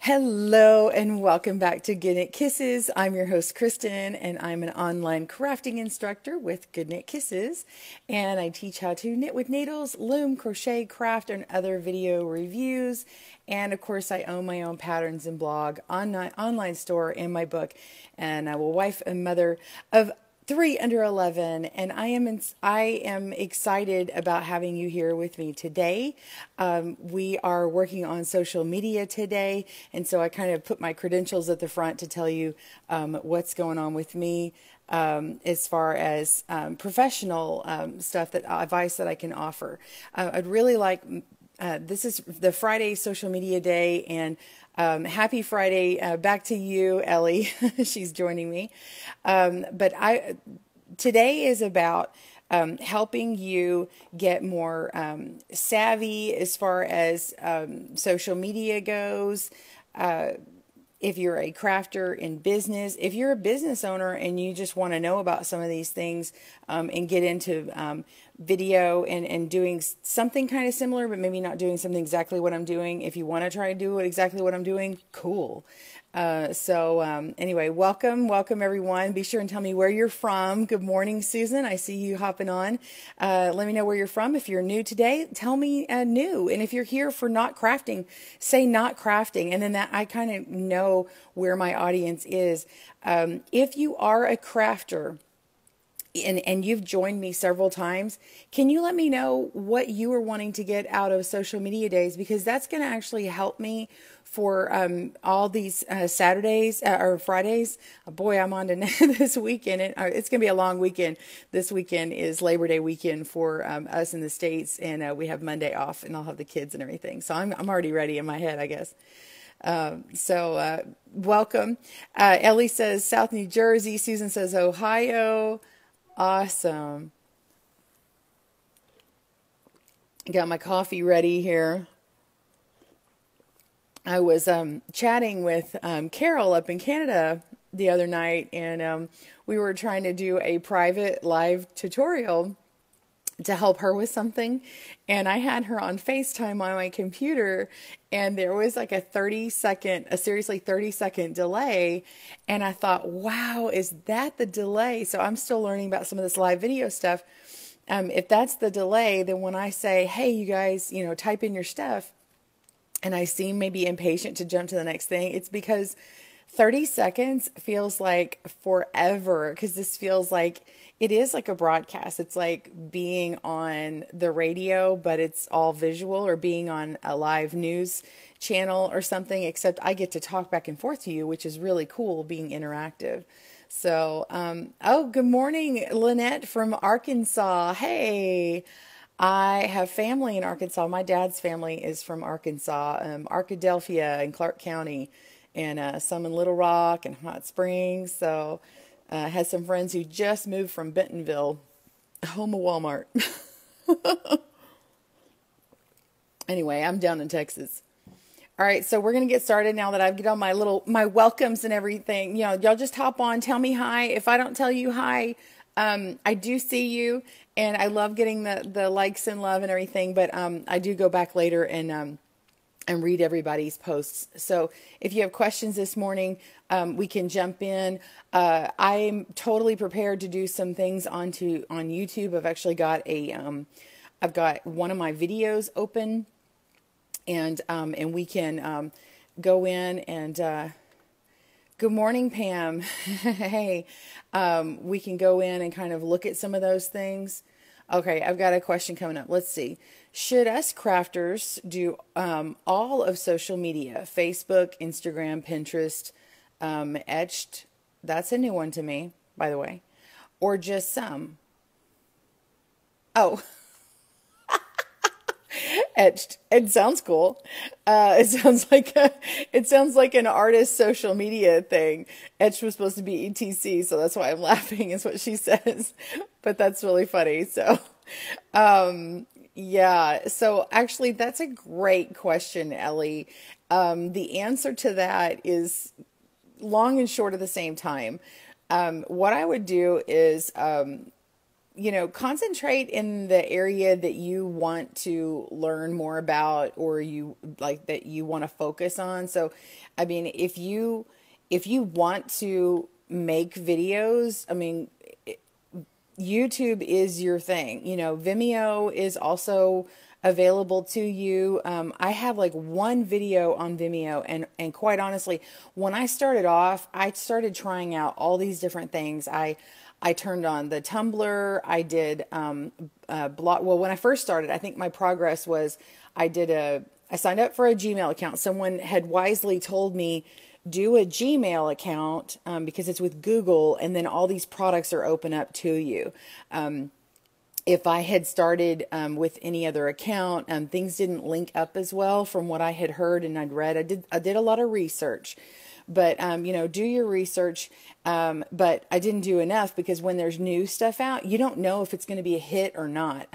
Hello and welcome back to Good Knit Kisses. I'm your host Kristen and I'm an online crafting instructor with Good Knit Kisses, and I teach how to knit with needles, loom, crochet, craft, and other video reviews. And of course I own my own patterns and blog, online store, and my book. And I'm a wife and mother of 3 under 11, and I am excited about having you here with me today. We are working on social media today, and so I kind of put my credentials at the front to tell you what's going on with me as far as professional stuff, that advice that I can offer. I'd really like. This is the Friday social media day, and happy Friday back to you, Ellie. She's joining me. But today is about helping you get more savvy as far as social media goes. If you're a crafter in business, if you're a business owner and you just want to know about some of these things and get into video and doing something kind of similar, but maybe not doing something exactly what I'm doing. If you want to try to do exactly what I'm doing, cool. Anyway, welcome everyone. Be sure and tell me where you're from. Good morning, Susan. I see you hopping on. Let me know where you're from. If you're new today, tell me new. And if you're here for not crafting, say not crafting. And then that I kind of know where my audience is. If you are a crafter, and you've joined me several times, can you let me know what you are wanting to get out of social media days? Because that's going to actually help me for all these Saturdays or Fridays. Boy, I'm on to this weekend. It's going to be a long weekend. This weekend is Labor Day weekend for us in the States, and we have Monday off, and I'll have the kids and everything. So I'm already ready in my head, I guess. Welcome. Ellie says South New Jersey. Susan says Ohio. Awesome. Got my coffee ready here. I was chatting with Carol up in Canada the other night, and we were trying to do a private live tutorial to help her with something, and I had her on FaceTime on my computer, and there was like a seriously 30-second delay, and I thought, wow, is that the delay? So I'm still learning about some of this live video stuff. If that's the delay, then when I say, hey, you guys, type in your stuff, and I seem maybe impatient to jump to the next thing, it's because 30 seconds feels like forever, because this feels like it is like a broadcast. It's like being on the radio, but it's all visual, or being on a live news channel or something, except I get to talk back and forth to you, which is really cool, being interactive. So, good morning, Lynette from Arkansas. Hey, I have family in Arkansas. My dad's family is from Arkansas, Arkadelphia and Clark County, and some in Little Rock and Hot Springs. So had some friends who just moved from Bentonville, home of Walmart. Anyway, I'm down in Texas. All right, so we're going to get started now that I've got all my welcomes and everything. Y'all just hop on, tell me hi. If I don't tell you hi, I do see you, and I love getting the likes and love and everything, but I do go back later and read everybody's posts. So if you have questions this morning, we can jump in. I'm totally prepared to do some things on YouTube. I've actually got I've got one of my videos open, and we can go in and good morning, Pam. Hey, we can go in and kind of look at some of those things. Okay, I've got a question coming up. Let's see. Should us crafters do all of social media? Facebook, Instagram, Pinterest, Etched? That's a new one to me, by the way. Or just some? Oh, Etched. It sounds cool. It sounds like an artist social media thing. Etched was supposed to be ETC, so that's why I'm laughing, is what she says. But that's really funny. So, yeah. So actually, that's a great question, Ellie. The answer to that is long and short at the same time. What I would do is, concentrate in the area that you want to learn more about, or that you want to focus on. So, I mean, if you want to make videos, I mean, YouTube is your thing. Vimeo is also available to you. I have like one video on Vimeo, and quite honestly, when I started off, I started trying out all these different things. I turned on the Tumblr. I did blog. Well, when I first started, I think my progress was I signed up for a Gmail account. Someone had wisely told me, do a Gmail account because it's with Google, and then all these products are open up to you. If I had started with any other account, things didn't link up as well from what I had heard and I'd read. I did a lot of research, but do your research. But I didn't do enough, because when there's new stuff out, you don't know if it's going to be a hit or not.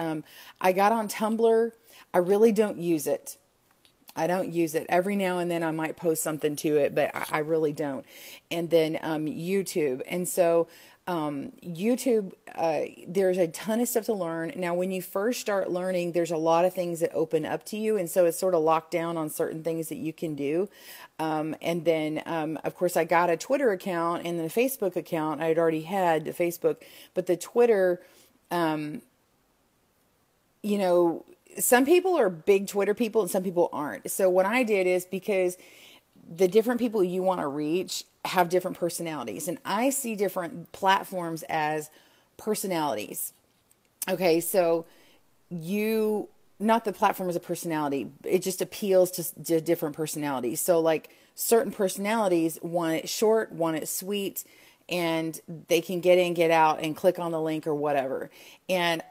I got on Tumblr. I really don't use it. I don't use it. Every now and then I might post something to it, but I really don't. And then YouTube. And so YouTube, there's a ton of stuff to learn. Now, when you first start learning, there's a lot of things that open up to you. And so it's sort of locked down on certain things that you can do. And then, of course, I got a Twitter account and then a Facebook account. I had already had the Facebook, but the Twitter, some people are big Twitter people and some people aren't. So what I did is, because the different people you want to reach have different personalities, and I see different platforms as personalities. Okay, so not the platform as a personality, it just appeals to different personalities. So like certain personalities want it short, want it sweet, and they can get in, get out, and click on the link or whatever. And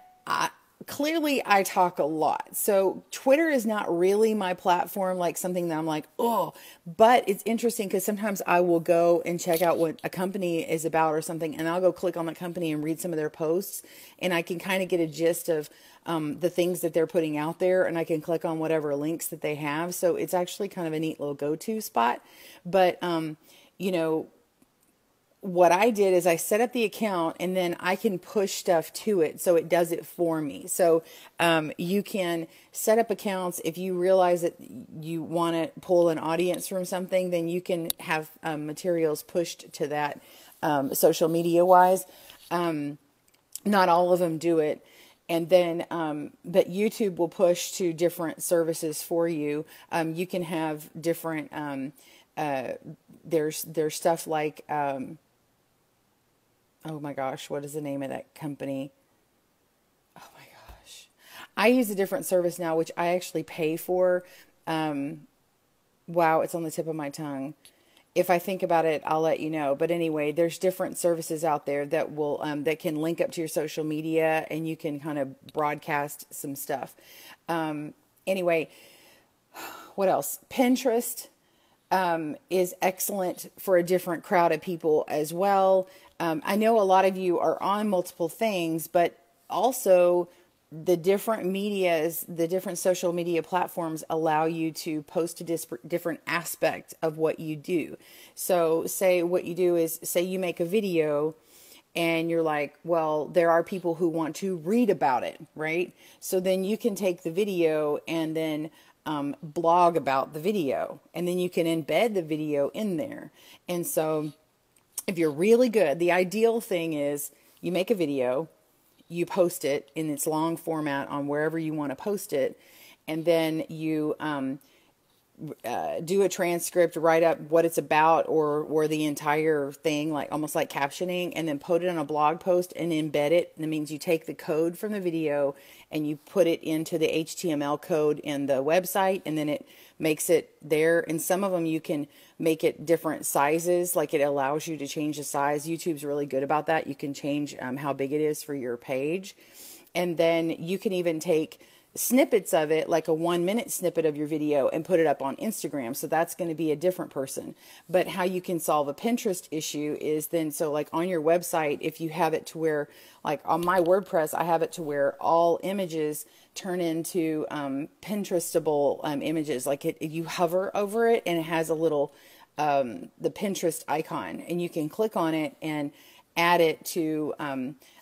clearly I talk a lot. So Twitter is not really my platform, like something that I'm like, oh, but it's interesting because sometimes I will go and check out what a company is about or something, and I'll go click on the company and read some of their posts, and I can kind of get a gist of the things that they're putting out there, and I can click on whatever links that they have. So it's actually kind of a neat little go-to spot. But, what I did is I set up the account, and then I can push stuff to it, so it does it for me. So you can set up accounts. If you realize that you want to pull an audience from something, then you can have materials pushed to that social media wise. Not all of them do it. And then, but YouTube will push to different services for you. You can have different, there's stuff like, oh my gosh, what is the name of that company? Oh my gosh. I use a different service now, which I actually pay for. Wow, it's on the tip of my tongue. If I think about it, I'll let you know. But anyway, there's different services out there that will that can link up to your social media, and you can kind of broadcast some stuff. Anyway, what else? Pinterest is excellent for a different crowd of people as well. I know a lot of you are on multiple things, but also the different medias, the different social media platforms allow you to post a different aspect of what you do. So say what you do is, say you make a video and you're like, well, there are people who want to read about it, right? So then you can take the video and then blog about the video, and then you can embed the video in there. And so if you're really good, the ideal thing is you make a video, you post it in its long format on wherever you want to post it, and then you do a transcript, write up what it's about, or the entire thing, like almost like captioning, and then put it on a blog post and embed it. And that means you take the code from the video and you put it into the HTML code in the website, and then it makes it there. And some of them you can make it different sizes, like it allows you to change the size. YouTube's really good about that. You can change how big it is for your page. And then you can even take snippets of it, like a 1-minute snippet of your video, and put it up on Instagram. So that's going to be a different person. But how you can solve a Pinterest issue is then, so like on your website, if you have it to where, like on my WordPress, I have it to where all images turn into Pinterestable images. Like you hover over it and it has a little, the Pinterest icon, and you can click on it and add it to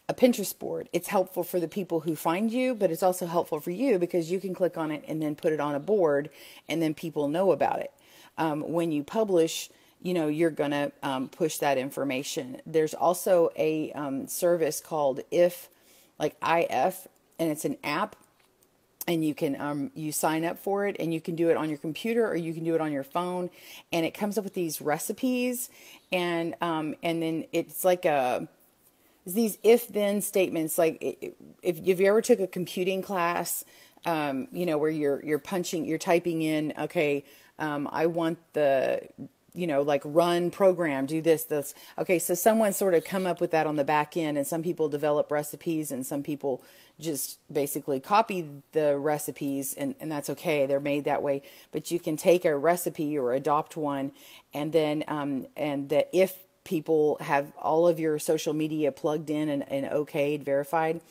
a Pinterest board. It's helpful for the people who find you, but it's also helpful for you because you can click on it and then put it on a board, and then people know about it. When you publish, you're going to push that information. There's also a service called IF, and it's an app, and you can you sign up for it, and you can do it on your computer or you can do it on your phone, and it comes up with these recipes, and then it's like these if-then statements. Like if you ever took a computing class, where you're typing in, okay, I want the, like run program, do this. Okay, so someone sort of come up with that on the back end, and some people develop recipes, and some people just basically copy the recipes, and that's okay. They're made that way. But you can take a recipe or adopt one, and then and that if people have all of your social media plugged in and okayed, verified,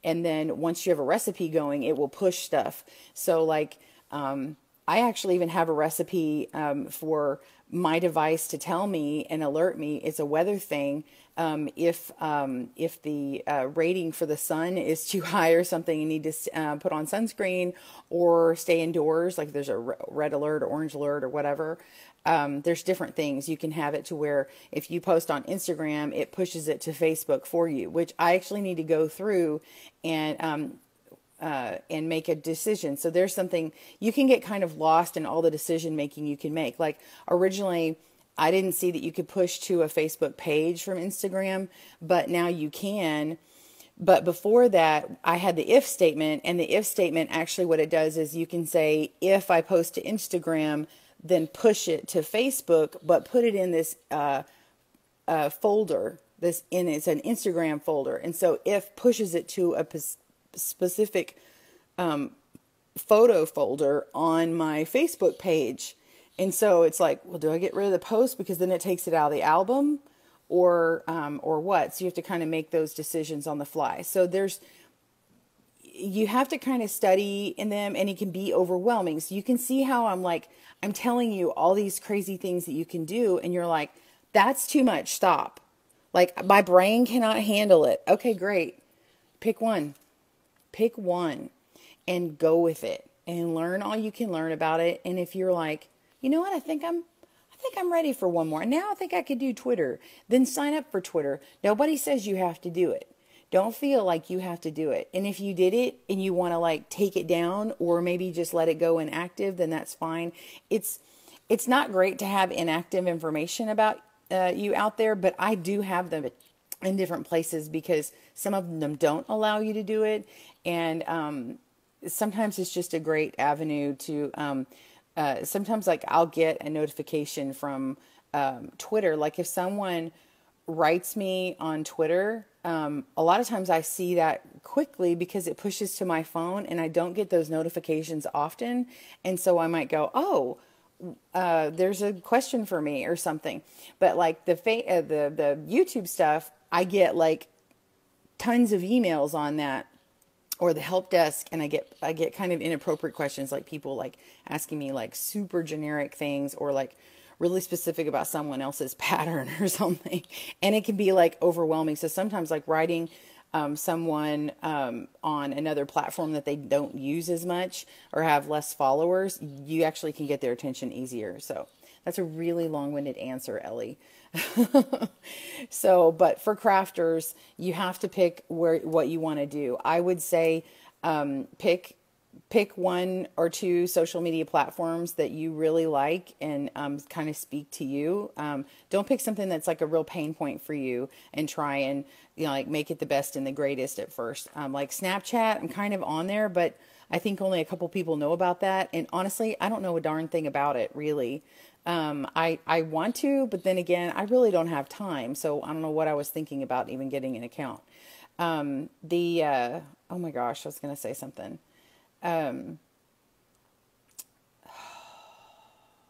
and then once you have a recipe going, it will push stuff. So like I actually even have a recipe for my device to tell me and alert me. It's a weather thing. If the rating for the sun is too high or something, you need to put on sunscreen or stay indoors. Like there's a red alert or orange alert or whatever. There's different things. You can have it to where if you post on Instagram, it pushes it to Facebook for you, which I actually need to go through and make a decision. So there's something you can get kind of lost in all the decision making you can make. Like originally, I didn't see that you could push to a Facebook page from Instagram, but now you can. But before that, I had the if statement, and the if statement actually what it does is you can say, if I post to Instagram, then push it to Facebook, but put it in this folder. It's an Instagram folder, and so if pushes it to a specific photo folder on my Facebook page. And so it's like, well, do I get rid of the post because then it takes it out of the album, or what? So you have to kind of make those decisions on the fly. So you have to kind of study in them, and it can be overwhelming. So you can see how I'm telling you all these crazy things that you can do, and you're like, that's too much. Stop. Like my brain cannot handle it. Okay, great. Pick one and go with it and learn all you can learn about it. And if you're like, you know what, I think I'm ready for one more. Now I think I could do Twitter. Then sign up for Twitter. Nobody says you have to do it. Don't feel like you have to do it. And if you did it and you want to take it down or maybe just let it go inactive, then that's fine. It's not great to have inactive information about you out there, but I do have them in different places because some of them don't allow you to do it. And sometimes it's just a great avenue to, sometimes I'll get a notification from Twitter. Like if someone writes me on Twitter, a lot of times I see that quickly because it pushes to my phone and I don't get those notifications often. And so I might go, oh, there's a question for me or something. But like the YouTube stuff, I get tons of emails on that, or the help desk, and I get kind of inappropriate questions, like people asking me super generic things, or really specific about someone else's pattern or something, and it can be overwhelming. So sometimes writing someone on another platform that they don't use as much or have less followers, you actually can get their attention easier. So that's a really long-winded answer, Ellie. So, but for crafters, you have to pick what you want to do. I would say pick one or two social media platforms that you really like and kind of speak to you. Don't pick something that's a real pain point for you and try and make it the best and the greatest at first. Like Snapchat, I'm kind of on there, but I think only a couple people know about that. And honestly, I don't know a darn thing about it, really. I want to, but then again, I really don't have time. So I don't know what I was thinking about even getting an account. Oh my gosh, I was going to say something. I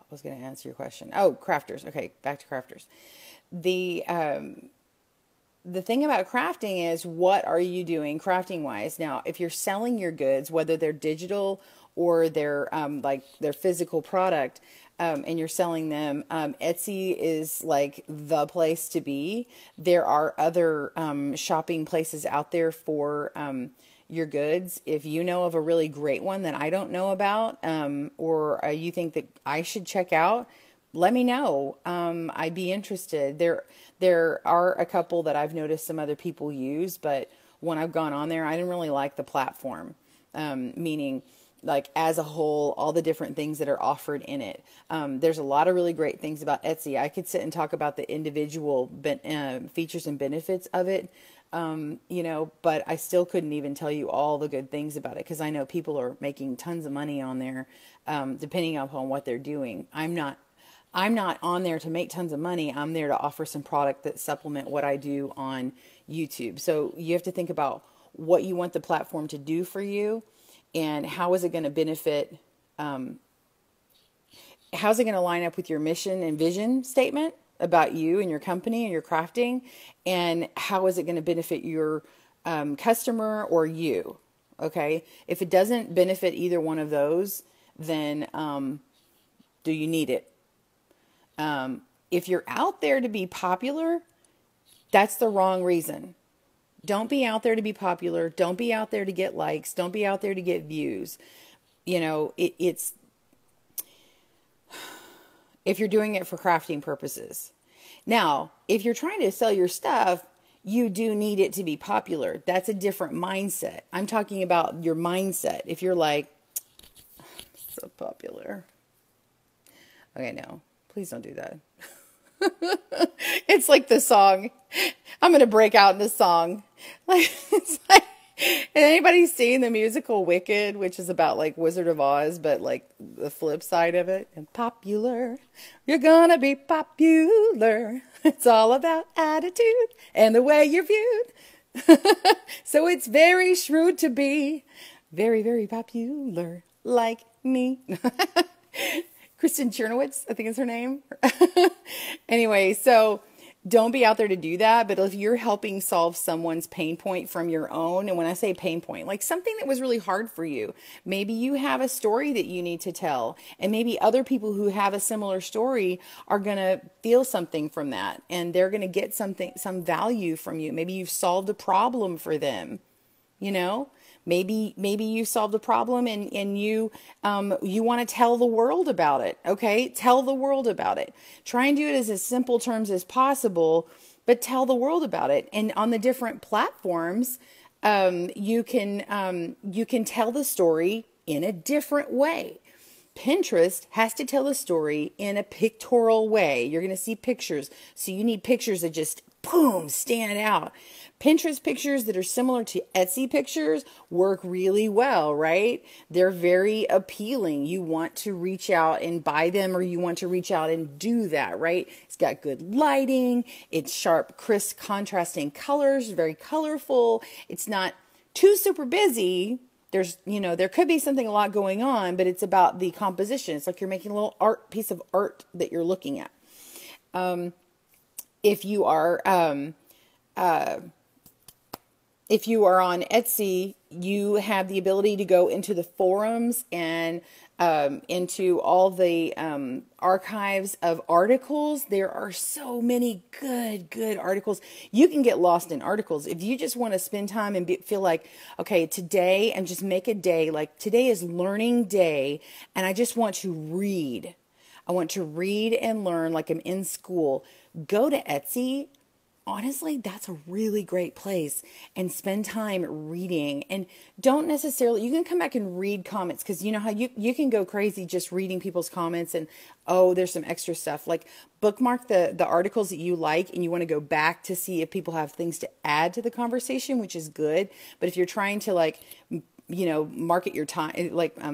was going to answer your question. Oh, crafters. Okay. Back to crafters. The thing about crafting is, what are you doing crafting wise? Now, if you're selling your goods, whether they're digital or they're their physical product, and you're selling them, Etsy is like the place to be. There are other shopping places out there for your goods. If you know of a really great one that I don't know about, or you think that I should check out, let me know. I'd be interested. There are a couple that I've noticed some other people use, but when I've gone on there, I didn't really like the platform, meaning like as a whole, all the different things that are offered in it. There's a lot of really great things about Etsy. I could sit and talk about the individual features and benefits of it, but I still couldn't even tell you all the good things about it because I know people are making tons of money on there, depending upon what they're doing. I'm not on there to make tons of money. I'm there to offer some product that supplement what I do on YouTube. So you have to think about what you want the platform to do for you and how is it going to benefit, how's it going to line up with your mission and vision statement about you and your company and your crafting, and how is it going to benefit your customer or you, okay? If it doesn't benefit either one of those, then do you need it? If you're out there to be popular, that's the wrong reason. Don't be out there to be popular. Don't be out there to get likes. Don't be out there to get views. It's if you're doing it for crafting purposes. Now, if you're trying to sell your stuff, you do need it to be popular. That's a different mindset. I'm talking about your mindset. If you're like, so popular. Okay, no. Please don't do that. It's like the song. I'm going to break out in this song. It's like, anybody seen the musical Wicked, which is about like Wizard of Oz, but like the flip side of it? And popular. You're going to be popular. It's all about attitude and the way you're viewed. So it's very shrewd to be very, very popular like me. Kristen, I think is her name. Anyway, so don't be out there to do that. But if you're helping solve someone's pain point from your own, and when I say pain point, like something that was really hard for you, maybe you have a story that you need to tell, and maybe other people who have a similar story are going to feel something from that, and they're going to get some value from you. Maybe you've solved a problem for them, Maybe you solved a problem and you want to tell the world about it. Okay. Tell the world about it. Try and do it as simple terms as possible, but tell the world about it. And on the different platforms, you can tell the story in a different way. Pinterest has to tell a story in a pictorial way. You're going to see pictures. So you need pictures that just boom, stand out. Pinterest pictures that are similar to Etsy pictures work really well, right? They're very appealing. You want to reach out and buy them, or you want to reach out and do that, right? It's got good lighting. It's sharp, crisp, contrasting colors, very colorful. It's not too super busy. There could be a lot going on, but it's about the composition. It's like you're making a little piece of art that you're looking at. If you are on Etsy, you have the ability to go into the forums and into all the archives of articles. There are so many good articles. You can get lost in articles. If you just want to spend time and feel like, okay, today, and just make a day, like today is learning day, and I just want to read. I want to read and learn like I'm in school. Go to Etsy. Honestly, that's a really great place, and spend time reading. And don't necessarily, you can come back and read comments, because you know how you can go crazy just reading people's comments and, oh, there's some extra stuff. Like bookmark the articles that you like, and you want to go back to see if people have things to add to the conversation, which is good. But if you're trying to market your time,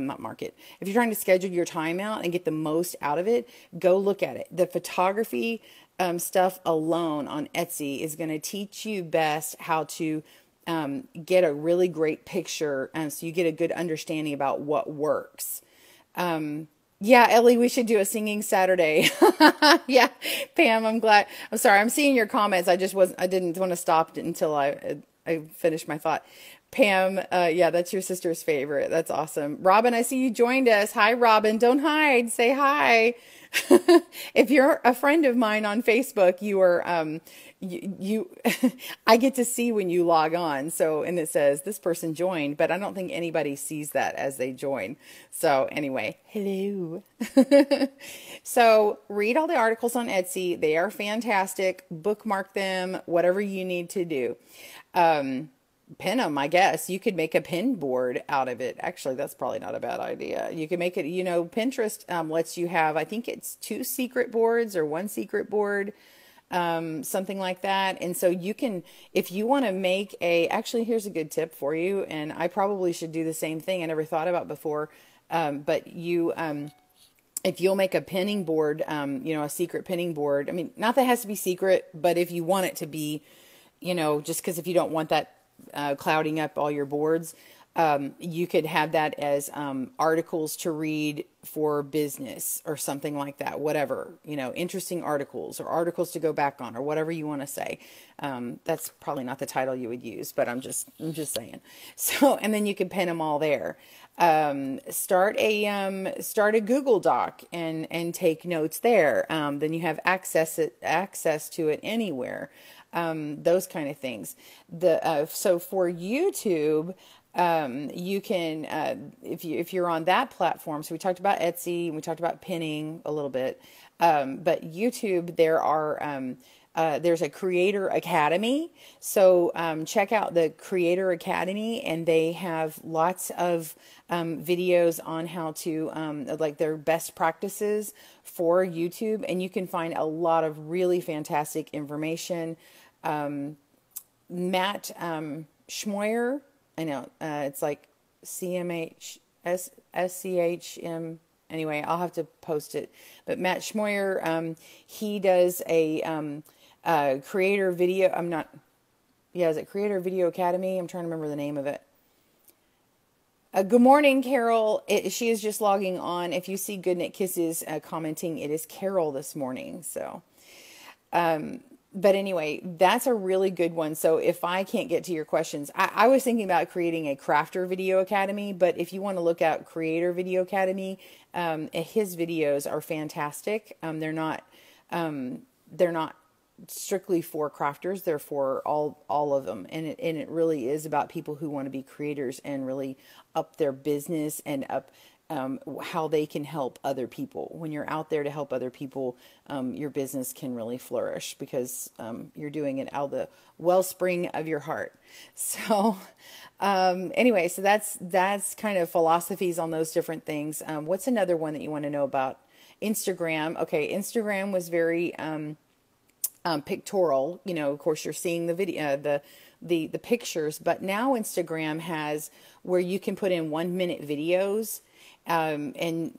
not market. If you're trying to schedule your time out and get the most out of it, go look at it. The photography stuff alone on Etsy is going to teach you best how to get a really great picture, so you get a good understanding about what works. Yeah, Ellie, we should do a singing Saturday. Yeah, Pam, I'm glad. I'm sorry, I'm seeing your comments. I didn't want to stop until I finished my thought. Pam, yeah, that's your sister's favorite. That's awesome. Robin, I see you joined us. Hi, Robin. Don't hide. Say hi. If you're a friend of mine on Facebook, you are I get to see when you log on. So, and it says this person joined, but I don't think anybody sees that as they join. So anyway, hello. So read all the articles on Etsy. They are fantastic. Bookmark them, whatever you need to do. Pin them, I guess. You could make a pin board out of it. Actually, that's probably not a bad idea. You can make it, Pinterest lets you have, I think it's 2 secret boards or 1 secret board, something like that. And so you can, if you want to make actually, here's a good tip for you. And I probably should do the same thing. I never thought about before. But if you'll make a pinning board, a secret pinning board, I mean, not that it has to be secret, but if you want it to be, just because if you don't want that clouding up all your boards, you could have that as articles to read for business or something like that, whatever, interesting articles or articles to go back on or whatever you want to say. That's probably not the title you would use, but I'm just saying. So, and then you can pin them all there. Start a Google Doc and take notes there. Then you have access to it anywhere. Those kind of things. So for YouTube, you can, if you're on that platform, so we talked about Etsy and we talked about pinning a little bit. But YouTube, there's a Creator Academy. So, check out the Creator Academy, and they have lots of, videos on how to, like their best practices for YouTube. And you can find a lot of really fantastic information. Matt, Schmoyer, I know, it's like SCHM. Anyway, I'll have to post it. But Matt Schmoyer, he does a creator video. Is it Creator Video Academy? I'm trying to remember the name of it. Good morning, Carol. She is just logging on. If you see Goodknit Kisses commenting, it is Carol this morning. So, but anyway, that's a really good one. So if I can't get to your questions, I was thinking about creating a Crafter Video Academy, but if you want to look at Creator Video Academy, his videos are fantastic. They're not strictly for crafters. They're for all of them. And it really is about people who want to be creators and really up their business and up how they can help other people. When you're out there to help other people, your business can really flourish because you're doing it out of the wellspring of your heart. So anyway, so that's kind of philosophies on those different things. What's another one that you want to know about? Instagram. Okay, Instagram was very pictorial. Of course, you're seeing the video, the pictures, but now Instagram has where you can put in 1-minute videos. And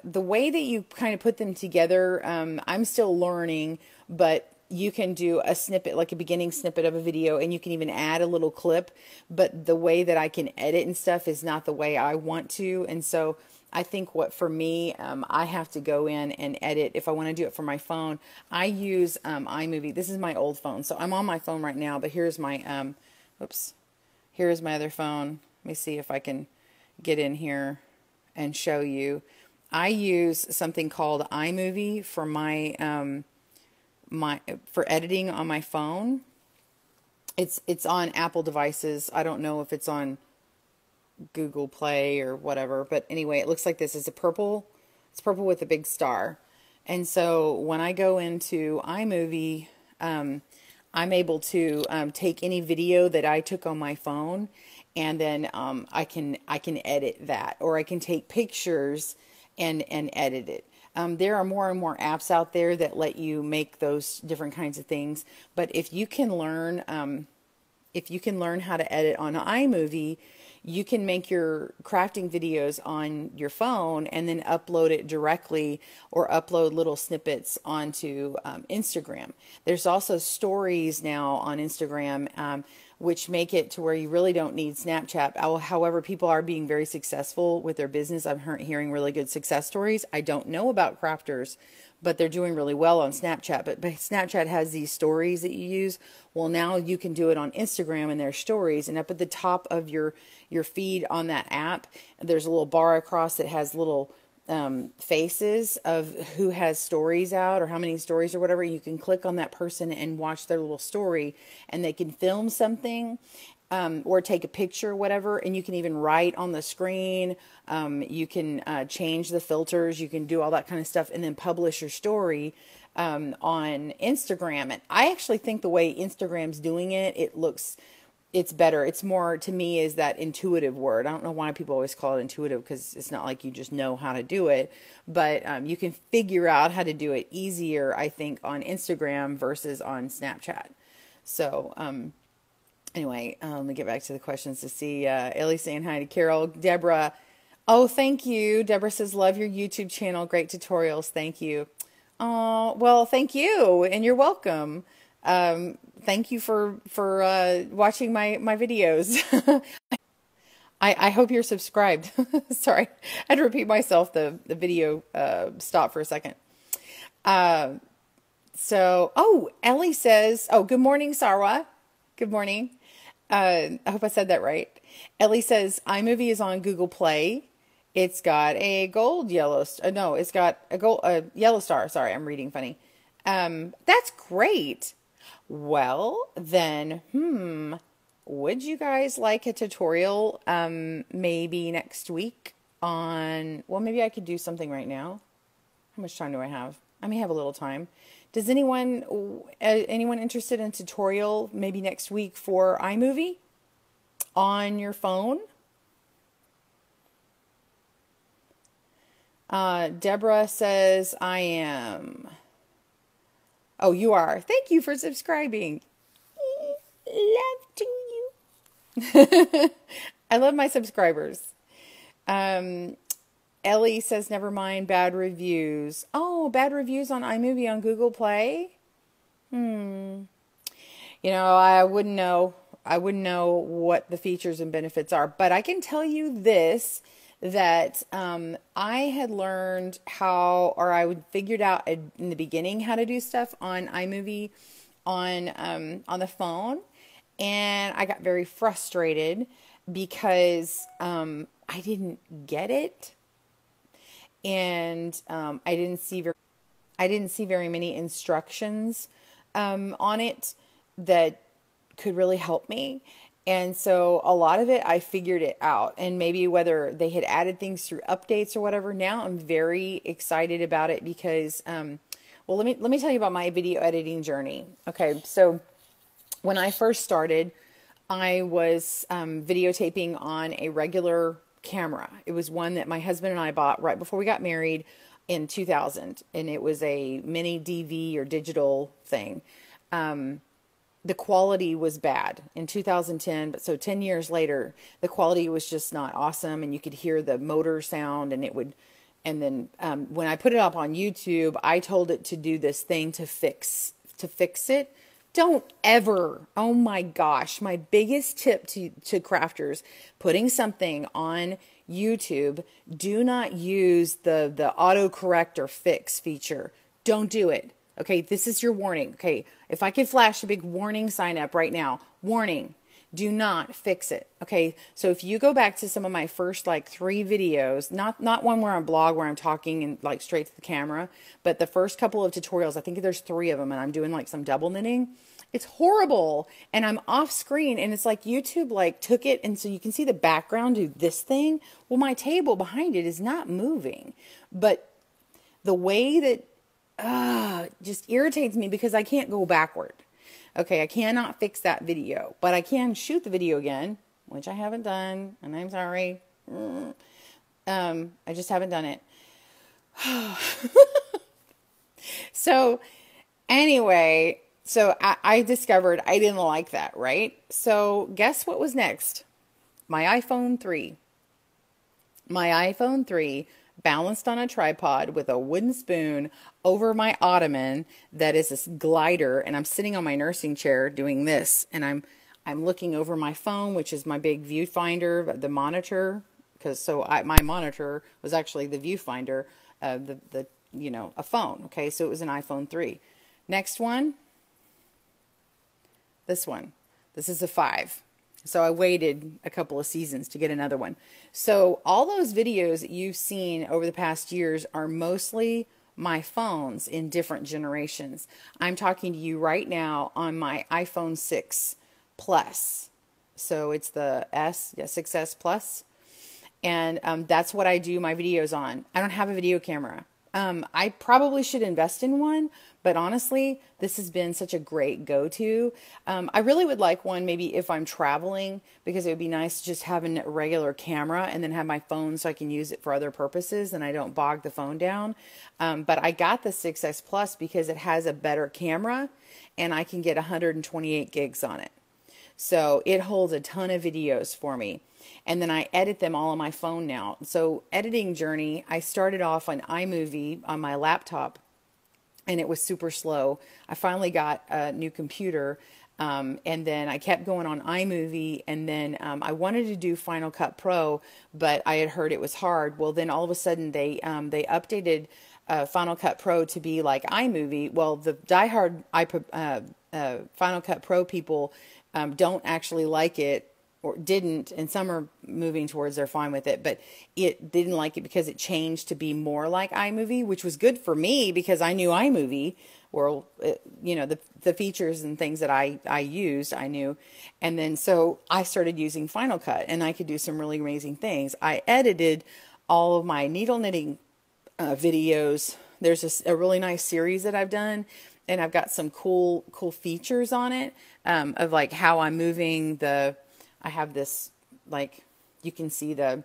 the way that you kind of put them together, I'm still learning, but you can do a snippet, like a beginning snippet of a video, and you can even add a little clip, but the way that I can edit and stuff is not the way I want to. And so I think for me, I have to go in and edit. If I want to do it for my phone, I use iMovie. This is my old phone. So I'm on my phone right now, but here's my, here's my other phone. Let me see if I can get in here and show you. I use something called iMovie for my for editing on my phone. It's on Apple devices. I don't know if it's on Google Play or whatever, but anyway, it looks like this. It's purple with a big star. And so when I go into iMovie, I'm able to take any video that I took on my phone, and then I can edit that, or I can take pictures and edit it. There are more and more apps out there that let you make those different kinds of things. But if you can learn how to edit on iMovie, you can make your crafting videos on your phone and then upload it directly, or upload little snippets onto Instagram. There's also stories now on Instagram, which make it to where you really don't need Snapchat. However, people are being very successful with their business. I'm hearing really good success stories. I don't know about crafters, but they're doing really well on Snapchat. But Snapchat has these stories that you use. Well, now you can do it on Instagram and their stories. And up at the top of your feed on that app, there's a little bar across that has little faces of who has stories out or how many stories or whatever. You can click on that person and watch their little story, and they can film something or take a picture or whatever, and you can even write on the screen. You can change the filters. You can do all that kind of stuff and then publish your story on Instagram. And I actually think the way Instagram's doing it, it's better. It's more, to me, is that intuitive word. I don't know why people always call it intuitive, because it's not like you just know how to do it, but you can figure out how to do it easier, I think, on Instagram versus on Snapchat. So, anyway, let me get back to the questions to see. Ellie saying hi to Carol. Deborah, oh, thank you. Deborah says, love your YouTube channel. Great tutorials. Thank you. Oh, well, thank you, and you're welcome. Thank you for watching my videos. I hope you're subscribed. Sorry, I had to repeat myself. The video stopped for a second. Oh, Ellie says, oh, good morning, Sarwa. Good morning. I hope I said that right. Ellie says, iMovie is on Google Play. It's got a gold yellow, no, it's got a yellow star. Sorry, I'm reading funny. That's great. Well, then, would you guys like a tutorial, maybe next week on, well, maybe I could do something right now. How much time do I have? I may have a little time. Does anyone interested in a tutorial maybe next week for iMovie on your phone? Deborah says, I am. Oh, you are. Thank you for subscribing. Love to you. I love my subscribers. Ellie says, never mind, bad reviews. Oh, bad reviews on iMovie on Google Play? You know, I wouldn't know. I wouldn't know what the features and benefits are. But I can tell you this, that I had learned how, or I would figured out in the beginning how to do stuff on iMovie on the phone, and I got very frustrated because I didn't get it, and I didn't see very many instructions on it that could really help me. And so a lot of it, I figured it out, and maybe whether they had added things through updates or whatever. Now I'm very excited about it because, well, let me tell you about my video editing journey. Okay. So when I first started, I was videotaping on a regular camera. It was one that my husband and I bought right before we got married in 2000. And it was a mini DV or digital thing. The quality was bad in 2010, but so 10 years later, the quality was just not awesome, and you could hear the motor sound, and it would, and then when I put it up on YouTube, I told it to do this thing to fix it. Don't ever, oh my gosh, my biggest tip to crafters, putting something on YouTube, do not use the autocorrect or fix feature. Don't do it. Okay, this is your warning. Okay, if I could flash a big warning sign up right now, warning, do not fix it. Okay, so if you go back to some of my first like 3 videos, not one where I'm blog where I'm talking and like straight to the camera, but the first couple of tutorials, I think there's 3 of them, and I'm doing like some double knitting. It's horrible, and I'm off screen, and it's like YouTube like took it, and so you can see the background to this thing. Well, my table behind it is not moving, but the way that just irritates me because I can't go backward. Okay, I cannot fix that video, but I can shoot the video again, which I haven't done, and I'm sorry. I just haven't done it. So anyway, so I discovered I didn't like that, right? So guess what was next? My iPhone 3. My iPhone 3 balanced on a tripod with a wooden spoon over my ottoman that is this glider, and I'm sitting on my nursing chair doing this, and I'm looking over my phone, which is my big viewfinder, the monitor, because my monitor was actually the viewfinder, a phone. Okay, so it was an iPhone 3. Next one, this one. This is a 5. So I waited a couple of seasons to get another one. So all those videos that you've seen over the past years are mostly my phones in different generations. I'm talking to you right now on my iPhone 6 Plus. So it's the 6S Plus. And that's what I do my videos on. I don't have a video camera. I probably should invest in one, but honestly, this has been such a great go-to. I really would like one maybe if I'm traveling, because it would be nice just having a regular camera and then have my phone so I can use it for other purposes and I don't bog the phone down. But I got the 6S Plus because it has a better camera and I can get 128 gigs on it. So it holds a ton of videos for me. And then I edit them all on my phone now. So editing journey, I started off on iMovie on my laptop and it was super slow. I finally got a new computer and then I kept going on iMovie, and then I wanted to do Final Cut Pro, but I had heard it was hard. Well, then all of a sudden they updated Final Cut Pro to be like iMovie. Well, the diehard Final Cut Pro people don't actually like it, or didn't, and some are moving towards they're fine with it, but it didn't like it because it changed to be more like iMovie, which was good for me because I knew iMovie, or you know, the features and things that I used, I knew. And then so I started using Final Cut and I could do some really amazing things. I edited all of my needle knitting videos. There's a really nice series that I've done, and I've got some cool features on it of like how I'm moving the. I have this, like, you can see the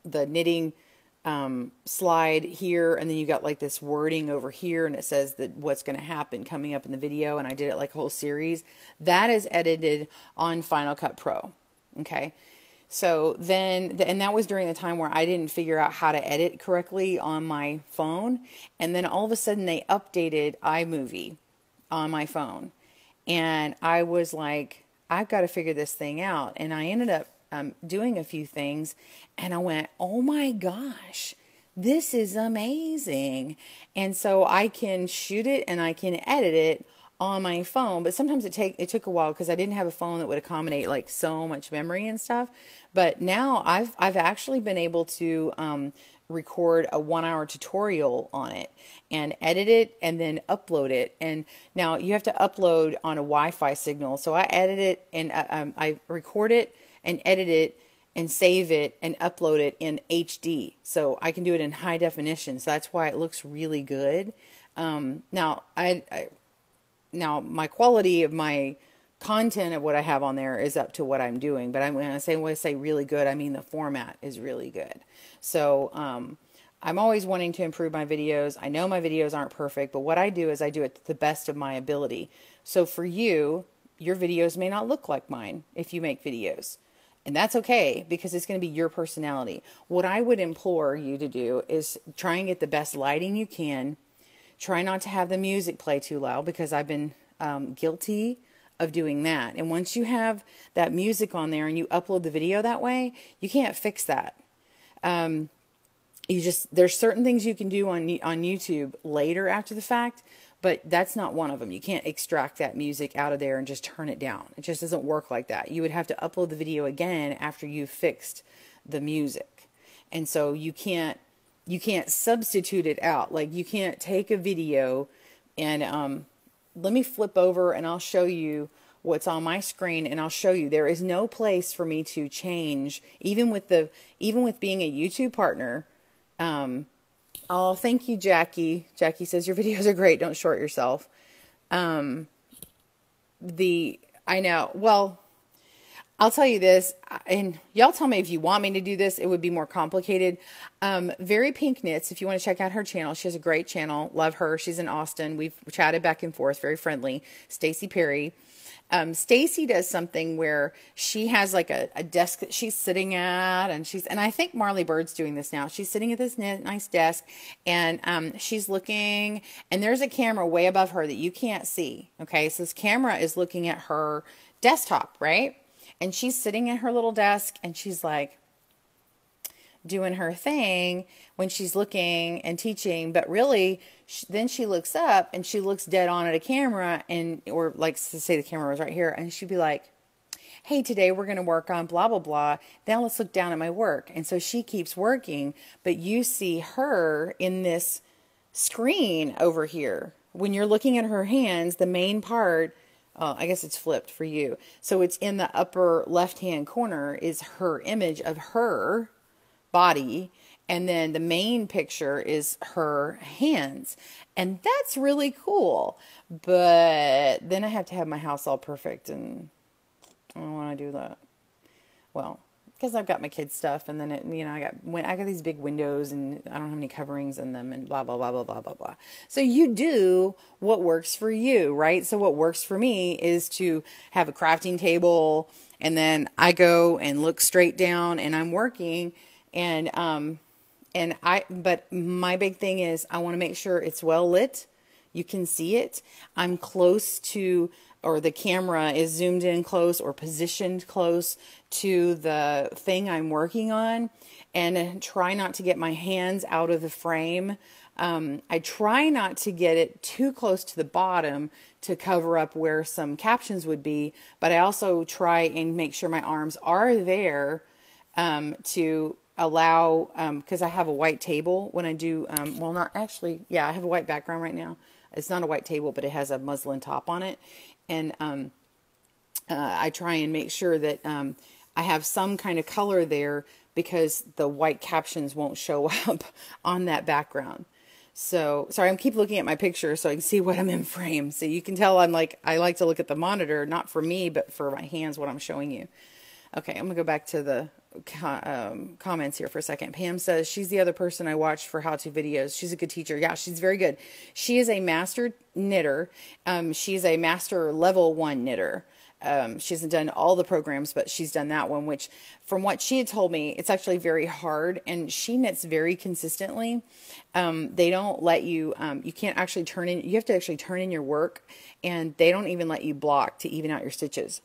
knitting slide here, and then you got like this wording over here, and it says that what's going to happen coming up in the video, and I did it like a whole series. That is edited on Final Cut Pro. Okay. So then, and that was during the time where I didn't figure out how to edit correctly on my phone. And then all of a sudden they updated iMovie on my phone. And I was like, I've got to figure this thing out. And I ended up doing a few things, and I went, oh my gosh, this is amazing. And so I can shoot it and I can edit it on my phone, but sometimes it took a while because I didn't have a phone that would accommodate like so much memory and stuff. But now I've actually been able to record a 1-hour tutorial on it and edit it and then upload it. And now you have to upload on a Wi-Fi signal. So I edit it and I record it and edit it and save it and upload it in HD. So I can do it in high definition. So that's why it looks really good. Now my quality of my content of what I have on there is up to what I'm doing. But when I say really good, I mean the format is really good. So I'm always wanting to improve my videos. I know my videos aren't perfect, but what I do is I do it to the best of my ability. So for you, your videos may not look like mine if you make videos. And that's okay, because it's going to be your personality. What I would implore you to do is try and get the best lighting you can. Try not to have the music play too loud, because I've been guilty of doing that. And once you have that music on there and you upload the video that way, you can't fix that. There's certain things you can do on YouTube later after the fact, but that's not one of them. You can't extract that music out of there and just turn it down. It just doesn't work like that. You would have to upload the video again after you've fixed the music. And so you can't substitute it out. Like, you can't take a video and let me flip over and I'll show you what's on my screen, and I'll show you there is no place for me to change, even with being a YouTube partner. Oh, thank you, Jackie. Jackie says your videos are great. Don't short yourself. I know. Well, I'll tell you this, and y'all tell me if you want me to do this. It would be more complicated. Very Pink Knits, if you want to check out her channel. She has a great channel. Love her. She's in Austin. We've chatted back and forth. Very friendly. Stacy Perry. Stacy does something where she has like a desk that she's sitting at, and I think Marley Bird's doing this now. She's sitting at this nice desk, and she's looking, and there's a camera way above her that you can't see. Okay, so this camera is looking at her desktop, right? And she's sitting at her little desk, and she's like doing her thing when she's looking and teaching, but really then she looks up and she looks dead on at a camera, or like, to say the camera was right here, and she'd be like, hey, today we're going to work on blah, blah, blah. Now let's look down at my work. And so she keeps working, but you see her in this screen over here. When you're looking at her hands, the main part, I guess it's flipped for you. So it's in the upper left-hand corner is her image of her body. And then the main picture is her hands. And that's really cool. But then I have to have my house all perfect. And I don't want to do that. Well, because I've got my kids' stuff, and then I got these big windows, and I don't have any coverings in them, and blah blah blah blah blah blah blah. So you do what works for you, right? So what works for me is to have a crafting table, and then I go and look straight down, and I'm working, but my big thing is I want to make sure it's well lit. You can see it. I'm close to, or the camera is zoomed in close or positioned close to the thing I'm working on, and try not to get my hands out of the frame. I try not to get it too close to the bottom to cover up where some captions would be, but I also try and make sure my arms are there to allow, because I have a white table when I do, well, not actually, yeah, I have a white background right now. It's not a white table, but it has a muslin top on it. And I try and make sure that I have some kind of color there because the white captions won't show up on that background. So, sorry, I keep looking at my picture so I can see what I'm in frame. So you can tell I like to look at the monitor, not for me, but for my hands, what I'm showing you. Okay, I'm going to go back to the comments here for a second. Pam says she's the other person I watched for how-to videos. She's a good teacher. Yeah, she's very good. She is a master knitter. She's a master level 1 knitter. She hasn't done all the programs, but she's done that one, which from what she had told me, it's actually very hard, and she knits very consistently. They don't let you, you can't actually turn in, you have to actually turn in your work, and they don't even let you block to even out your stitches.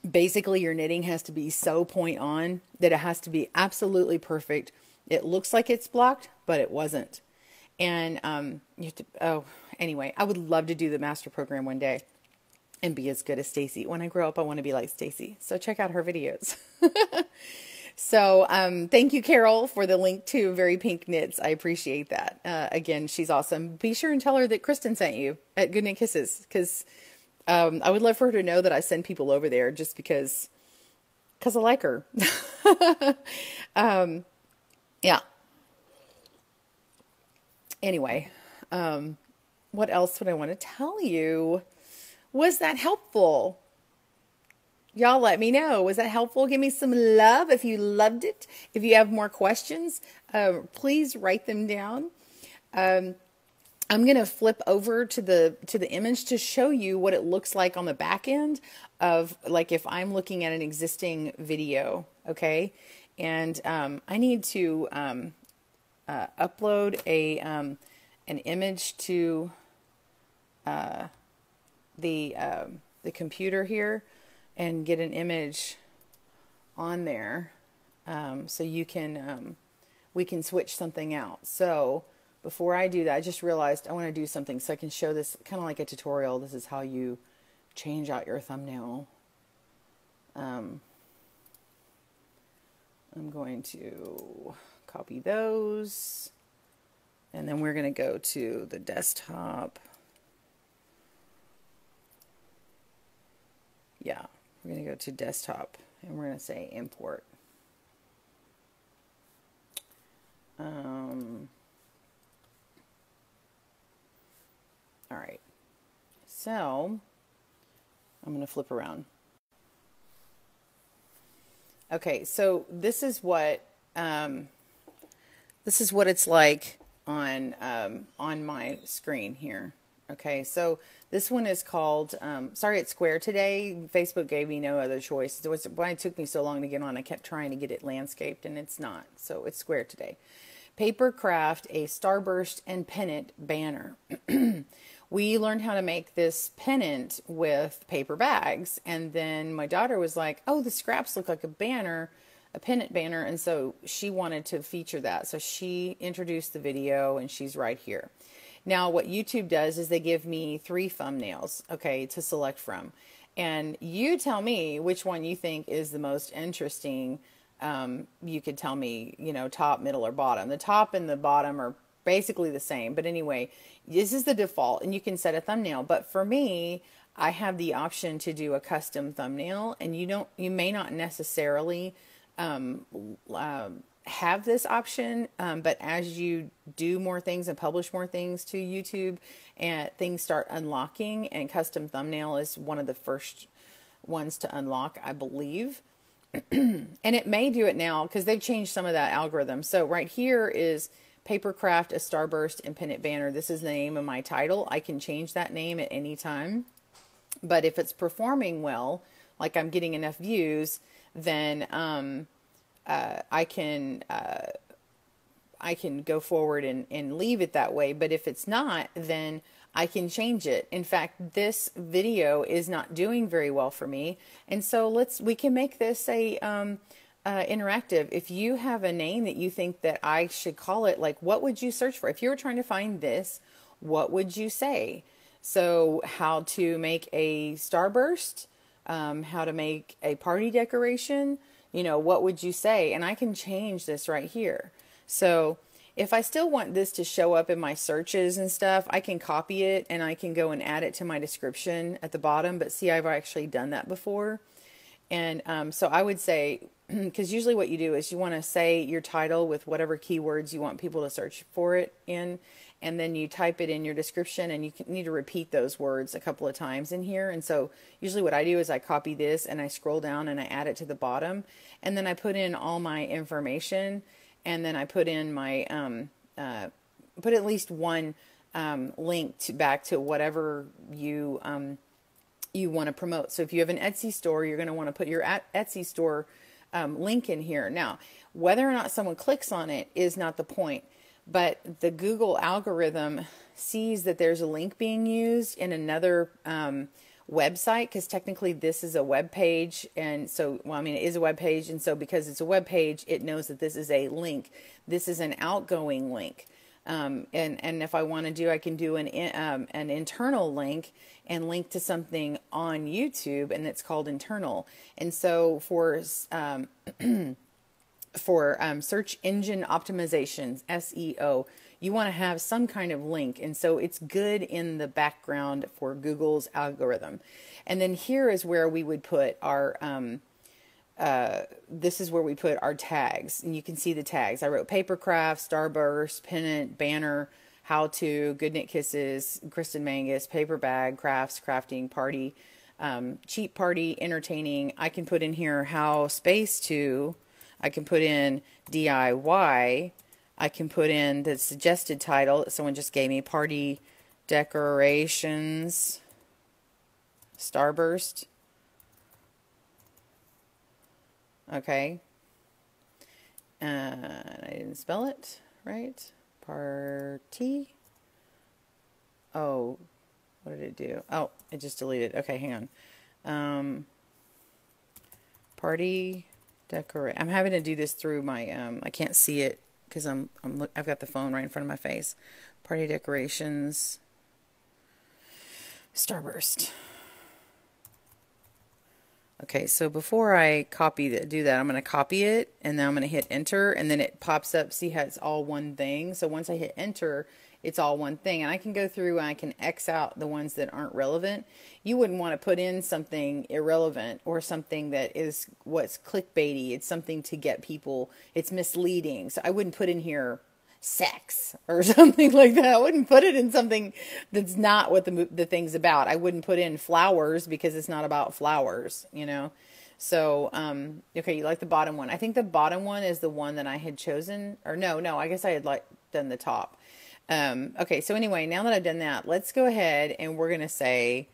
Basically, your knitting has to be so point on that it has to be absolutely perfect. It looks like it's blocked, but it wasn't. And you have to, anyway, I would love to do the master program one day and be as good as Stacy. When I grow up, I want to be like Stacy. So check out her videos. So thank you, Carol, for the link to Very Pink Knits. I appreciate that. Again, she's awesome. Be sure and tell her that Kristen sent you at Good Knit Kisses, because I would love for her to know that I send people over there just because I like her. Yeah. Anyway, what else would I want to tell you? Was that helpful? Y'all let me know. Was that helpful? Give me some love if you loved it. If you have more questions, please write them down. I'm going to flip over to the image to show you what it looks like on the back end of, like, if I'm looking at an existing video, okay? And I need to upload an image to the computer here and get an image on there so you can we can switch something out. So before I do that, I just realized I want to do something so I can show this kind of like a tutorial. This is how you change out your thumbnail. I'm going to copy those, and then we're going to go to the desktop. Yeah, we're going to go to desktop, and we're going to say import. All right, so I'm going to flip around. Okay, so this is what it's like on my screen here. Okay, so this one is called, sorry it's square today. Facebook gave me no other choice. It was why it took me so long to get on. I kept trying to get it landscaped, and it's not. So it's square today. Paper Craft, a Starburst and Pennant banner. We learned how to make this pennant with paper bags, and then my daughter was like, oh, the scraps look like a banner, a pennant banner, and so she wanted to feature that. So she introduced the video, and she's right here. Now, what YouTube does is they give me 3 thumbnails, okay, to select from. And you tell me which one you think is the most interesting. You could tell me, top, middle, or bottom. The top and the bottom are basically the same. But anyway, this is the default, and you can set a thumbnail. But for me, I have the option to do a custom thumbnail, and you may not necessarily have this option, but as you do more things and publish more things to YouTube, and things start unlocking, and custom thumbnail is one of the first ones to unlock, I believe. And it may do it now because they've changed some of that algorithm. So right here is Papercraft, a Starburst, and Pennant Banner. This is the name of my title. I can change that name at any time. But if it's performing well, like I'm getting enough views, then I can go forward and leave it that way. But if it's not, then I can change it. In fact, this video is not doing very well for me, and so we can make this a interactive. If you have a name that you think that I should call it, like, what would you search for? If you were trying to find this, what would you say? So how to make a starburst, how to make a party decoration, what would you say? And I can change this right here. So if I still want this to show up in my searches and stuff, I can copy it and I can go and add it to my description at the bottom. But see, I've actually done that before. And so I would say, because usually what you do is you want to say your title with whatever keywords you want people to search for it in, and then you type it in your description, and you need to repeat those words a couple of times in here. And so usually what I do is I copy this and I scroll down and I add it to the bottom, and then I put in all my information, and then I put in my put at least one link back to whatever you want to promote. So if you have an Etsy store, you're going to want to put your Etsy store link in here. Now, whether or not someone clicks on it is not the point, but the Google algorithm sees that there's a link being used in another website, because technically this is a web page, and so, well, I mean, it is a web page, and so because it's a web page, it knows that this is a link. This is an outgoing link. And if I want to do, I can do an internal link and link to something on YouTube, and it's called internal. And so for search engine optimizations, SEO, you want to have some kind of link, and so it's good in the background for Google's algorithm. And then here is where we would put our this is where we put our tags, and you can see the tags. I wrote Papercraft, Starburst, Pennant, Banner, How To, Good Knit Kisses, Kristen Mangus, Paper Bag, Crafts, Crafting, Party, Cheap Party, Entertaining. I can put in here How Space To. I can put in DIY. I can put in the suggested title that someone just gave me, Party Decorations, Starburst. Okay. I didn't spell it right. Party. Oh, what did it do? Oh, it just deleted. Okay, hang on. Party decorate. I'm having to do this through my I can't see it because I've got the phone right in front of my face. Party decorations. Starburst. Okay, so before I do that, I'm going to copy it, and then I'm going to hit enter, and then it pops up. See how it's all one thing? So once I hit enter, it's all one thing, and I can go through and I can X out the ones that aren't relevant. You wouldn't want to put in something irrelevant or something that is what's clickbaity. It's something to get people, it's misleading. So I wouldn't put in here sex or something like that. I wouldn't put it in something that's not what the thing's about. I wouldn't put in flowers because it's not about flowers, you know. So, okay, you like the bottom one. I think the bottom one is the one that I had chosen, or no, I guess I had done the top. Okay, so anyway, now that I've done that, let's go ahead and we're going to say,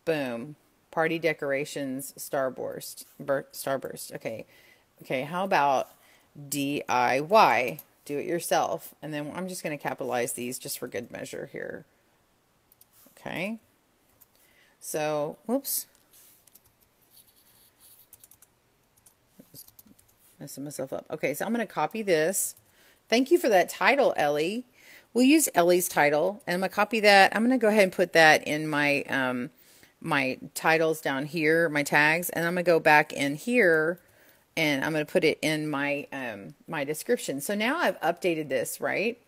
boom, Party Decorations Starburst. Okay, how about DIY? Do it yourself. And then I'm just going to capitalize these just for good measure here. Okay. So, whoops. Messing myself up. Okay, so I'm going to copy this. Thank you for that title, Ellie. We'll use Ellie's title, and I'm going to copy that. I'm going to go ahead and put that in my my titles down here, my tags, and I'm going to go back in here and I'm going to put it in my, my description. So now I've updated this, right?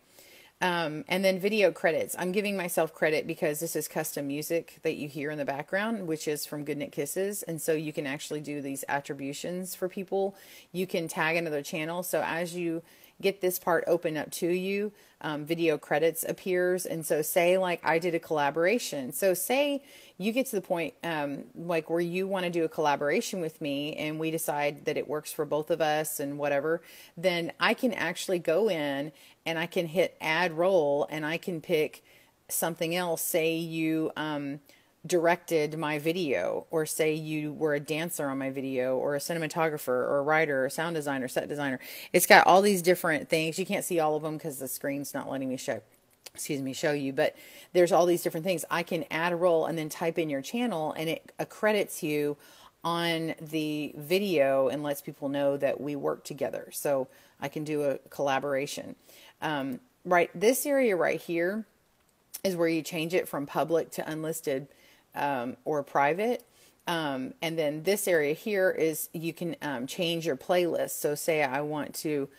And then video credits. I'm giving myself credit because this is custom music that you hear in the background, which is from Good Knit Kisses. And so you can actually do these attributions for people. You can tag another channel. So as you get this part open up to you, video credits appears. And so say like I did a collaboration. So say you get to the point like where you want to do a collaboration with me and we decide that it works for both of us and whatever, then I can actually go in and I can hit add roll and I can pick something else. Say you directed my video, or say you were a dancer on my video, or a cinematographer, or a writer, or a sound designer, set designer. It's got all these different things. You can't see all of them because the screen's not letting me show you, but there's all these different things. I can add a role and then type in your channel and it accredits you on the video and lets people know that we work together. So I can do a collaboration. Right, this area right here is where you change it from public to unlisted or private. And then this area here is you can change your playlist. So say I want to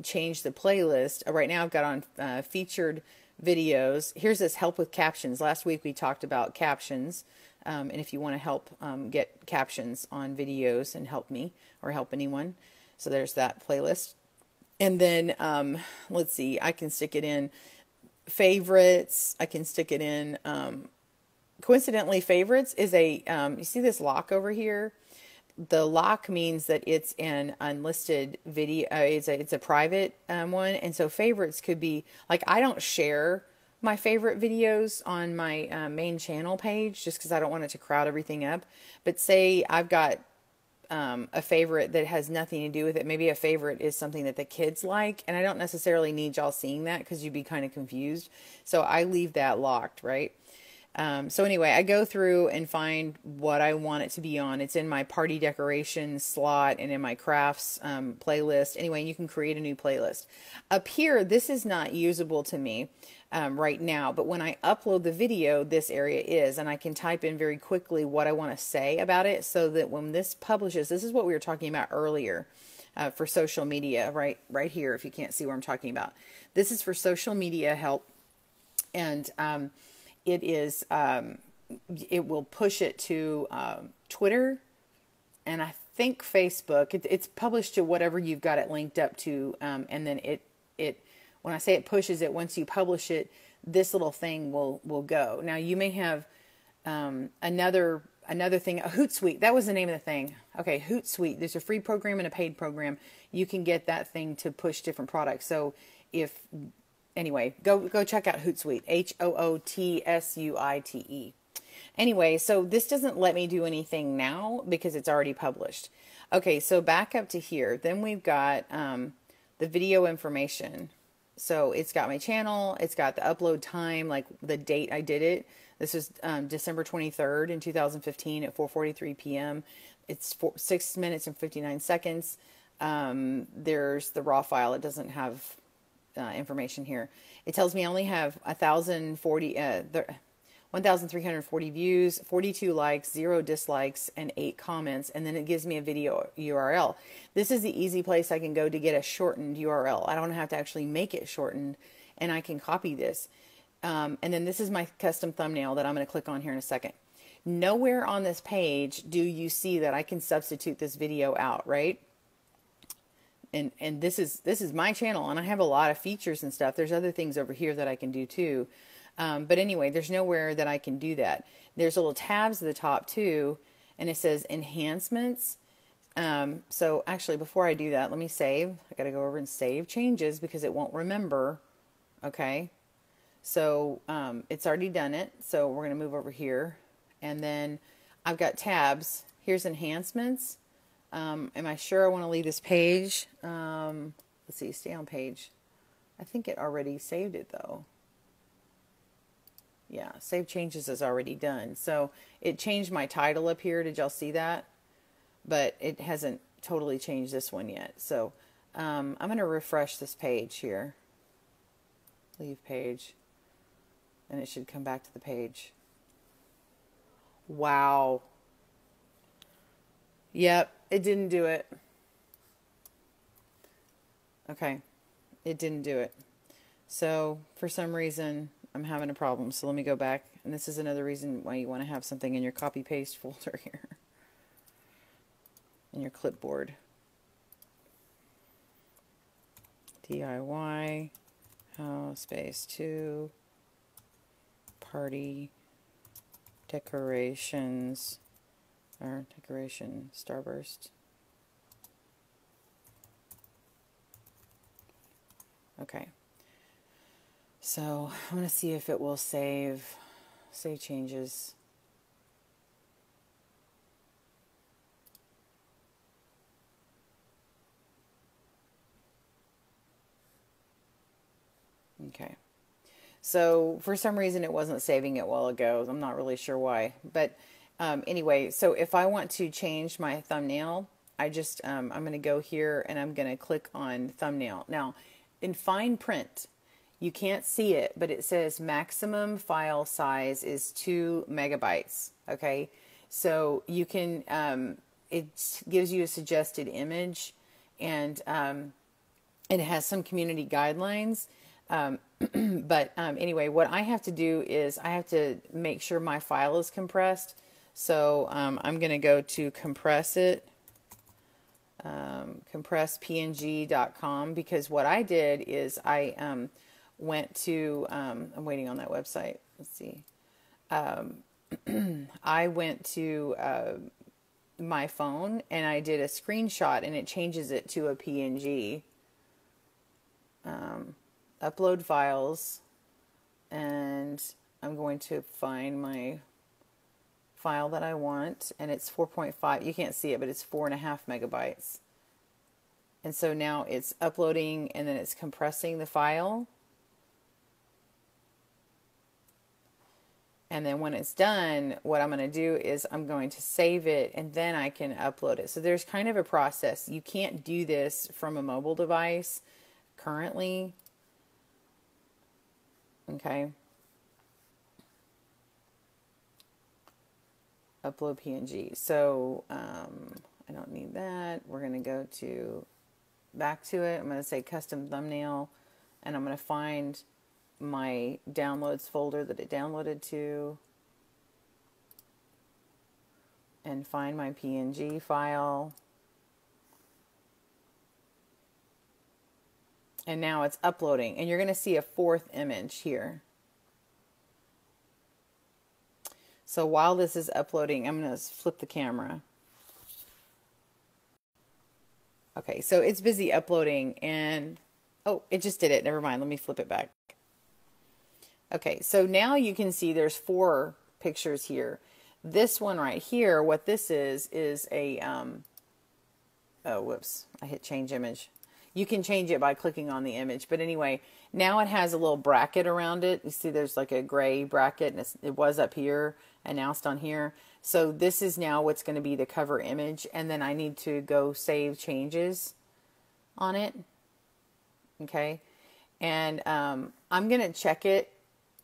change the playlist. Right now I've got on featured videos. Here's this help with captions. Last week we talked about captions. And if you want to help get captions on videos and help me or help anyone. So there's that playlist. And then let's see, I can stick it in favorites. I can stick it in, coincidentally, favorites is a, you see this lock over here? The lock means that it's an unlisted video. It's a private one. And so favorites could be, like, I don't share my favorite videos on my main channel page just because I don't want it to crowd everything up. But say I've got a favorite that has nothing to do with it. Maybe a favorite is something that the kids like, and I don't necessarily need y'all seeing that because you'd be kind of confused. So I leave that locked, right? So anyway, I go through and find what I want it to be on. It's in my party decoration slot and in my crafts playlist. Anyway, you can create a new playlist. Up here, this is not usable to me right now, but when I upload the video, this area is, and I can type in very quickly what I want to say about it so that when this publishes, this is what we were talking about earlier for social media, right here, if you can't see what I'm talking about. This is for social media help, and it is, it will push it to Twitter, and I think Facebook. It's published to whatever you've got it linked up to, and then it when I say it pushes it, once you publish it, this little thing will go. Now you may have another thing, a Hootsuite. That was the name of the thing. Okay, Hootsuite. There's a free program and a paid program. You can get that thing to push different products. So if anyway, go check out Hootsuite, Hootsuite. Anyway, so this doesn't let me do anything now because it's already published. Okay, so back up to here. Then we've got the video information. So it's got my channel. It's got the upload time, like the date I did it. This is December 23rd in 2015 at 4:43 p.m. It's 6 minutes and 59 seconds. There's the raw file. It doesn't have information here. It tells me I only have 1,340 views, 42 likes, 0 dislikes, and 8 comments, and then it gives me a video URL. This is the easy place I can go to get a shortened URL. I don't have to actually make it shortened, and I can copy this. And then this is my custom thumbnail that I'm going to click on here in a second. Nowhere on this page do you see that I can substitute this video out, right? And this is my channel, and I have a lot of features and stuff. There's other things over here that I can do too. But anyway, there's nowhere that I can do that. There's little tabs at the top too, and it says enhancements. So actually, before I do that, let me save. I got to go over and save changes because it won't remember. Okay. So it's already done it. So we're going to move over here, and then I've got tabs. Here's enhancements. Am I sure I want to leave this page? Let's see, stay on page. I think it already saved it though. Yeah, save changes is already done. So it changed my title up here. Did y'all see that? But it hasn't totally changed this one yet. So I'm going to refresh this page here. Leave page. And it should come back to the page. Wow. Yep, it didn't do it. Okay, it didn't do it. So for some reason, I'm having a problem. So let me go back. And this is another reason why you want to have something in your copy paste folder here, in your clipboard. DIY, house, space 2, party, decorations, or decoration, starburst. Okay. So I'm going to see if it will save changes. Okay. So for some reason it wasn't saving it a while ago. I'm not really sure why. But anyway, so if I want to change my thumbnail, I'm going to go here and I'm going to click on thumbnail. Now, in fine print, you can't see it, but it says maximum file size is 2 megabytes. Okay. So you can, it gives you a suggested image, and it has some community guidelines. But anyway, what I have to do is I have to make sure my file is compressed. So I'm going to go to compress it, compresspng.com, because what I did is I went to, I'm waiting on that website. Let's see. I went to my phone and I did a screenshot, and it changes it to a PNG. Upload files, and I'm going to find my file that I want, and it's 4.5. You can't see it, but it's 4.5 megabytes. And so now it's uploading, and then it's compressing the file. And then when it's done, what I'm going to do is I'm going to save it, and then I can upload it. So there's kind of a process. You can't do this from a mobile device currently. Okay. Upload PNG. So I don't need that. We're going to go to back to it. I'm going to say custom thumbnail, and I'm going to find my downloads folder that it downloaded to, and find my PNG file. And now it's uploading, and you're going to see a 4th image here. So while this is uploading, I'm going to flip the camera. Okay, so it's busy uploading, and oh, it just did it. Never mind. Let me flip it back. Okay, so now you can see there's 4 pictures here. This one right here, what this is a, oh, whoops, I hit change image. You can change it by clicking on the image. But anyway, now it has a little bracket around it. You see there's like a gray bracket, and it was up here and now it's on here. So this is now what's going to be the cover image. And then I need to go save changes on it. Okay. And I'm going to check it.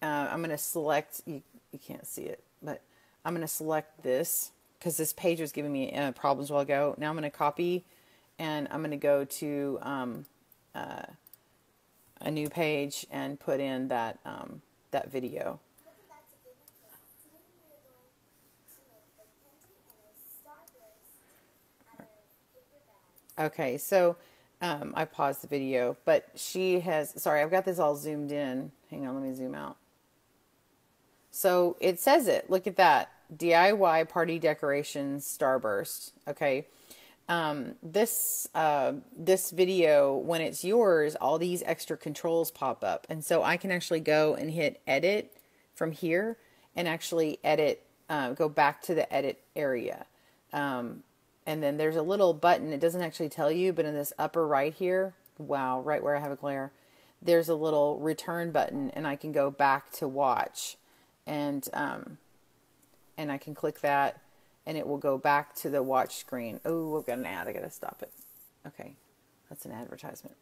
I'm going to select, you can't see it, but I'm going to select this because this page was giving me problems a while ago. Now I'm going to copy, and I'm going to go to a new page and put in that that video. Okay, so I paused the video, but she has, sorry, I've got this all zoomed in. Hang on, let me zoom out. So it says it. Look at that. DIY party decorations starburst. Okay. This video, when it's yours, all these extra controls pop up. And so I can actually go and hit edit from here and actually edit, go back to the edit area. And then there's a little button. It doesn't actually tell you, but in this upper right here, wow, right where I have a glare, there's a little return button, and I can go back to watch, and I can click that, and it will go back to the watch screen. Oh, I've got an ad. I got to stop it. Okay. That's an advertisement.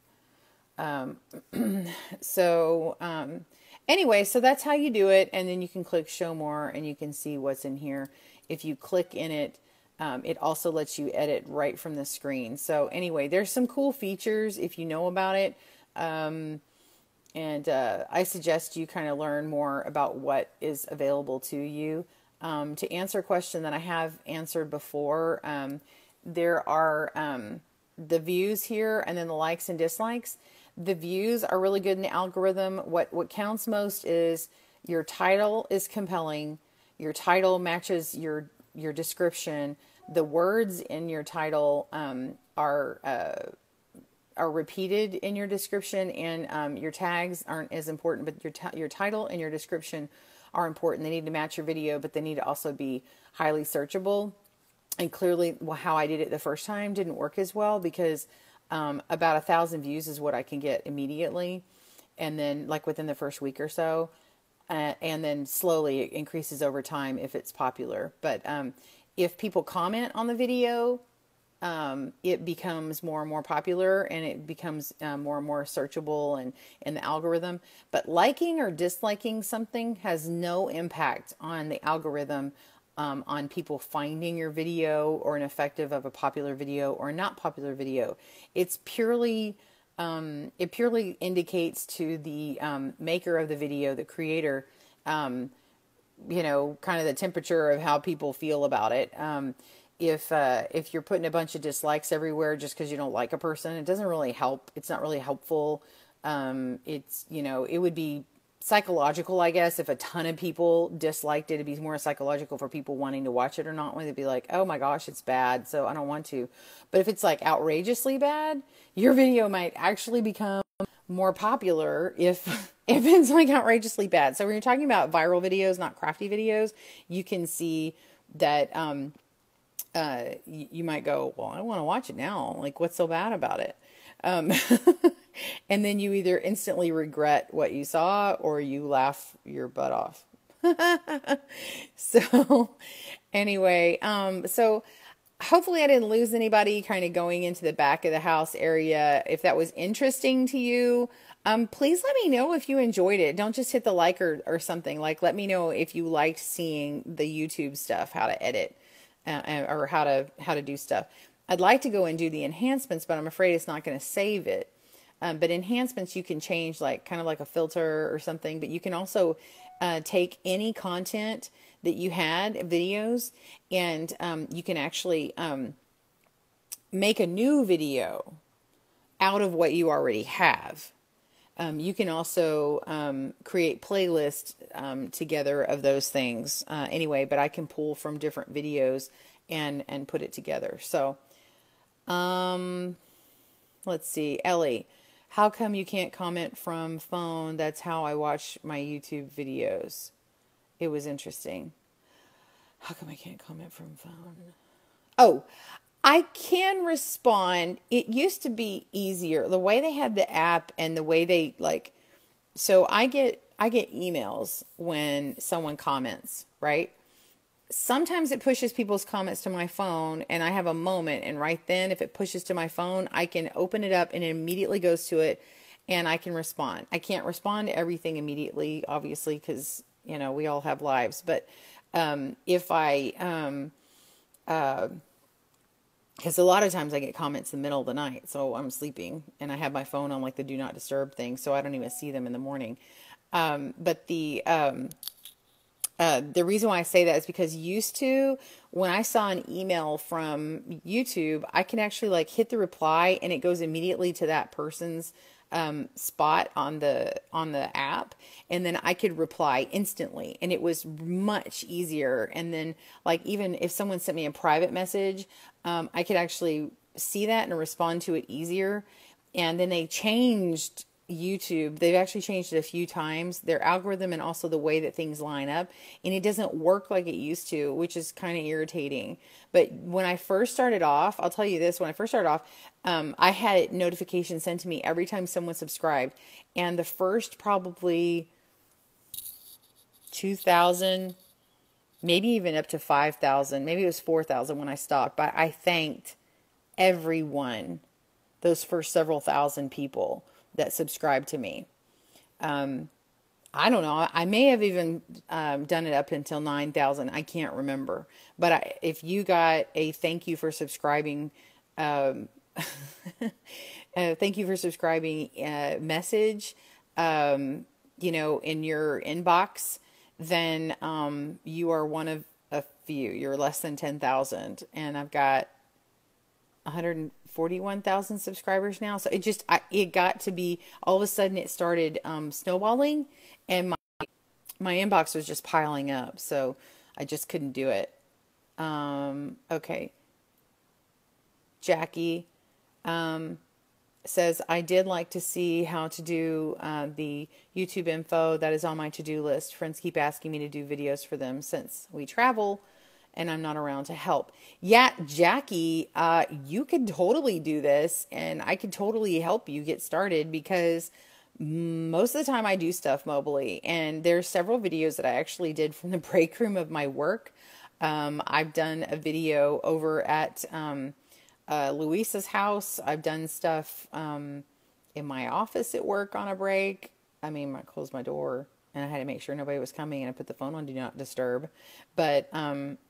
Anyway, so that's how you do it. And then you can click show more and you can see what's in here. If you click in it, it also lets you edit right from the screen. So anyway, there's some cool features if you know about it. And I suggest you kind of learn more about what is available to you. To answer a question that I have answered before, there are the views here and then the likes and dislikes. The views are really good in the algorithm. What counts most is your title is compelling. Your title matches your description. The words in your title are repeated in your description, and your tags aren't as important, but your title and your description are important. They need to match your video, but they need to also be highly searchable. And clearly, how I did it the first time didn't work as well because about 1,000 views is what I can get immediately, and then like within the first week or so, and then slowly it increases over time if it's popular. But if people comment on the video, it becomes more and more popular, and it becomes more and more searchable and in the algorithm. But liking or disliking something has no impact on the algorithm, on people finding your video or an effective of a popular video or not popular video. It's purely, it purely indicates to the maker of the video, the creator, you know, kind of the temperature of how people feel about it. If you're putting a bunch of dislikes everywhere just because you don't like a person, it doesn't really help. It's not really helpful. It's, you know, it would be psychological, I guess, if a ton of people disliked it. It'd be more psychological for people wanting to watch it or not. They'd be like, oh my gosh, it's bad, so I don't want to. But if it's like outrageously bad, your video might actually become more popular if it's like outrageously bad. So when you're talking about viral videos, not crafty videos, you can see that you might go, well, I want to watch it now. Like, what's so bad about it? And then you either instantly regret what you saw or you laugh your butt off. So anyway, so hopefully I didn't lose anybody kind of going into the back of the house area. If that was interesting to you, please let me know if you enjoyed it. Don't just hit the like or something. Like, let me know if you liked seeing the YouTube stuff, how to edit, or how to do stuff. I'd like to go and do the enhancements, but I'm afraid it's not going to save it. But enhancements, you can change like kind of like a filter or something, but you can also take any content that you had, videos, and you can actually make a new video out of what you already have. You can also create playlists together of those things anyway, but I can pull from different videos and put it together. So let's see, Ellie. How come you can't comment from phone? That's how I watch my YouTube videos. It was interesting. How come I can't comment from phone? Oh, I can respond. It used to be easier. The way they had the app and the way they like, so I get emails when someone comments, right? Sometimes it pushes people's comments to my phone and I have a moment, and right then if it pushes to my phone, I can open it up and it immediately goes to it and I can respond. I can't respond to everything immediately, obviously, because, you know, we all have lives. But if I, because a lot of times I get comments in the middle of the night, so I'm sleeping and I have my phone on like the do not disturb thing, so I don't even see them in the morning. But the reason why I say that is because used to, when I saw an email from YouTube, I can actually like hit the reply and it goes immediately to that person's spot on the app, and then I could reply instantly, and it was much easier. And then like even if someone sent me a private message, I could actually see that and respond to it easier. And then they changed YouTube. They've actually changed it a few times, their algorithm and also the way that things line up, and it doesn't work like it used to, which is kind of irritating. But when I first started off, I'll tell you this, when I first started off, I had notifications sent to me every time someone subscribed, and the first probably 2,000, maybe even up to 5,000, maybe it was 4,000 when I stopped, but I thanked everyone, those first several thousand people that subscribe to me. I don't know. I may have even done it up until 9,000. I can't remember. But if you got a thank you for subscribing, um, thank you for subscribing message, in your inbox, then you are one of a few. You're less than 10,000. And I've got 141,000 subscribers now. So it got to be, all of a sudden it started snowballing, and my inbox was just piling up. So I just couldn't do it. Okay. Jackie says, I did like to see how to do the YouTube info that is on my to-do list. Friends keep asking me to do videos for them since we travel and I'm not around to help. Yeah, Jackie, you could totally do this, and I could totally help you get started, because most of the time I do stuff mobily, and there's several videos that I actually did from the break room of my work. I've done a video over at Luisa's house. I've done stuff in my office at work on a break. I closed my door, and I had to make sure nobody was coming, and I put the phone on Do Not Disturb. But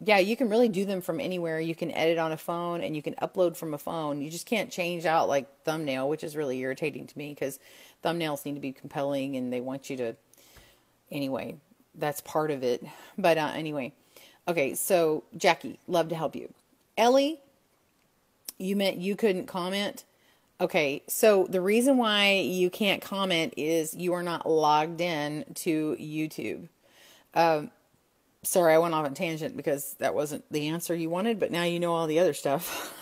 yeah, you can really do them from anywhere. You can edit on a phone, and you can upload from a phone. You just can't change out like thumbnail, which is really irritating to me, because thumbnails need to be compelling, and they want you to, anyway, that's part of it. But anyway, okay, so Jackie, love to help you. Ellie, you meant you couldn't comment? Okay, so the reason why you can't comment is you are not logged in to YouTube. Sorry, I went off on a tangent because that wasn't the answer you wanted, but now you know all the other stuff.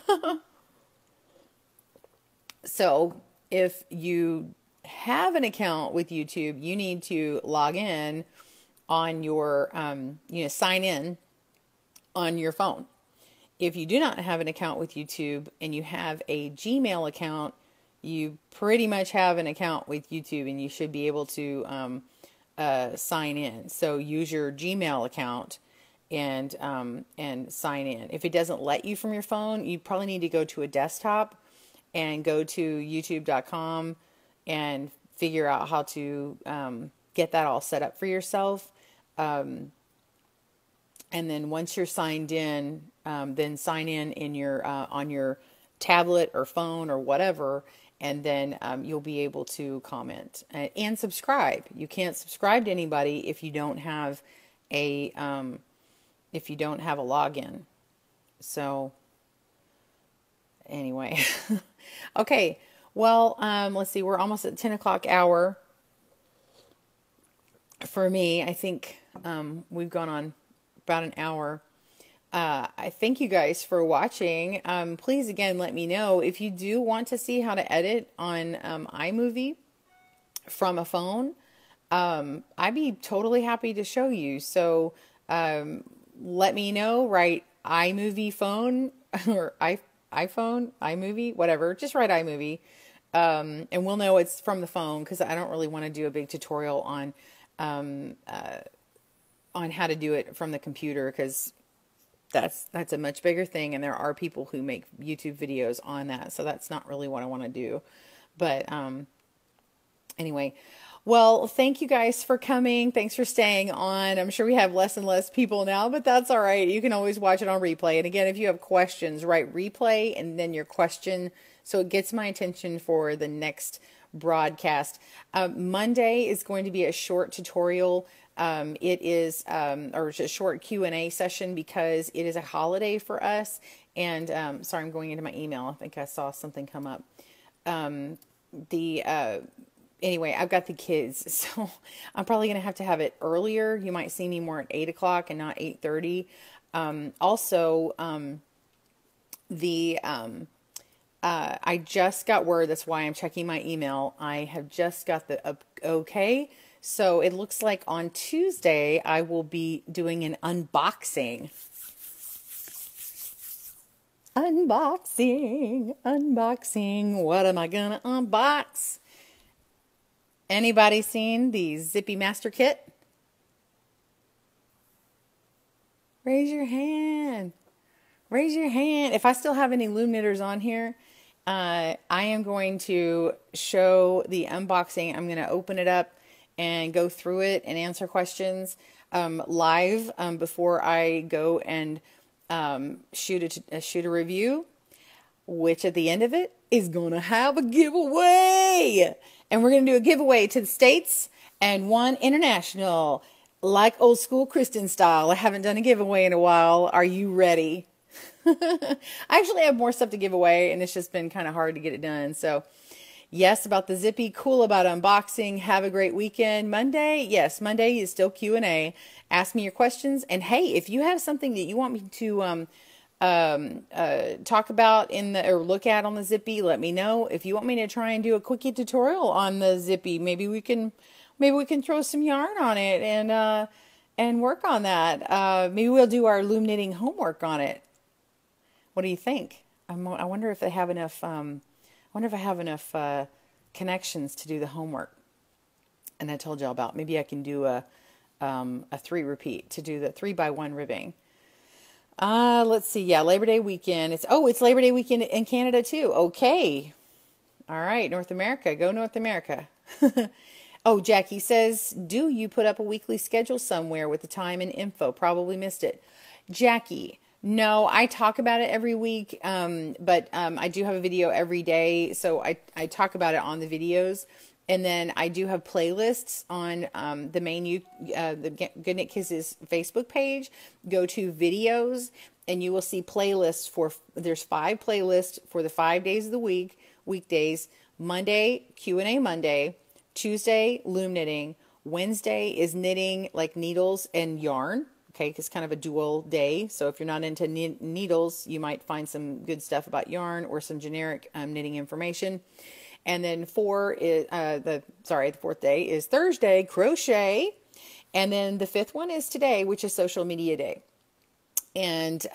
So if you have an account with YouTube, you need to log in on your, sign in on your phone. If you do not have an account with YouTube and you have a Gmail account, you pretty much have an account with YouTube, and you should be able to sign in. So use your Gmail account and sign in. If it doesn't let you from your phone, you probably need to go to a desktop and go to youtube.com and figure out how to get that all set up for yourself. And then once you're signed in, then sign in your on your tablet or phone or whatever, and then you'll be able to comment and subscribe. You can't subscribe to anybody if you don't have a login. So anyway, okay. Well, let's see. We're almost at 10 o'clock hour. For me, I think we've gone on about an hour. I thank you guys for watching. Please, again, let me know if you do want to see how to edit on iMovie from a phone. I'd be totally happy to show you. So let me know. Write iMovie phone or iPhone, iMovie, whatever. Just write iMovie, and we'll know it's from the phone, because I don't really want to do a big tutorial on how to do it from the computer, because that's a much bigger thing, and there are people who make YouTube videos on that, so that's not really what I want to do. But anyway, well, thank you guys for coming. Thanks for staying on. I'm sure we have less and less people now, but that's all right. You can always watch it on replay. And again, if you have questions, write replay and then your question, so it gets my attention for the next broadcast. Monday is going to be a short tutorial. It is, or a short Q&A session, because it is a holiday for us. And, sorry, I'm going into my email. I think I saw something come up. Anyway, I've got the kids, so I'm probably going to have it earlier. You might see me more at 8 o'clock and not 8:30. I just got word, that's why I'm checking my email. I have just got the okay. So it looks like on Tuesday, I will be doing an unboxing. Unboxing. What am I gonna unbox? Anybody seen the Zippy Master Kit? Raise your hand. Raise your hand. If I still have any loom knitters on here, I am going to show the unboxing. I'm going to open it up and go through it and answer questions live before I go and shoot a review, which at the end of it is going to have a giveaway. And we're going to do a giveaway to the States and one international, like old school Kristen style. I haven't done a giveaway in a while. Are you ready? I actually have more stuff to give away, and it's just been kind of hard to get it done. So yes, about the Zippy, cool about unboxing. Have a great weekend. Monday, yes, Monday is still Q&A. Ask me your questions. And hey, if you have something that you want me to talk about or look at on the Zippy, let me know. If you want me to try and do a quickie tutorial on the Zippy, maybe we can throw some yarn on it and work on that. Maybe we'll do our loom knitting homework on it. What do you think? I wonder if they have enough. I wonder if I have enough connections to do the homework. And I told y'all about maybe I can do a 3 repeat to do the 3x1 ribbing. Let's see. Yeah, Labor Day weekend. It's Labor Day weekend in Canada too. Okay. All right, North America. Go North America. Oh, Jackie says, do you put up a weekly schedule somewhere with the time and info? Probably missed it. Jackie, no, I talk about it every week, but I do have a video every day, so I talk about it on the videos. And then I do have playlists on the main the Good Knit Kisses Facebook page. Go to videos, and you will see playlists there's 5 playlists for the 5 days of the week, weekdays. Monday, Q&A Monday. Tuesday, loom knitting. Wednesday is knitting, like needles and yarn. Okay, it's kind of a dual day. So if you're not into needles, you might find some good stuff about yarn or some generic knitting information. And then the 4th day is Thursday, crochet. And then the 5th one is today, which is social media day. And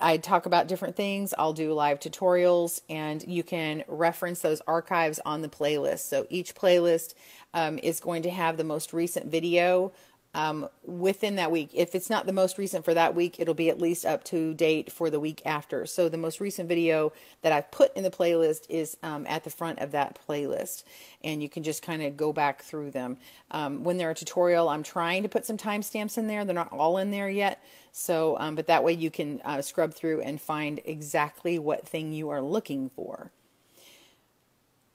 I talk about different things. I'll do live tutorials, and you can reference those archives on the playlist. So each playlist is going to have the most recent video within that week. If it's not the most recent for that week, it'll be at least up to date for the week after. So the most recent video that I've put in the playlist is at the front of that playlist, and you can just kind of go back through them. When they're a tutorial, I'm trying to put some timestamps in there. They're not all in there yet. So, but that way you can scrub through and find exactly what thing you are looking for.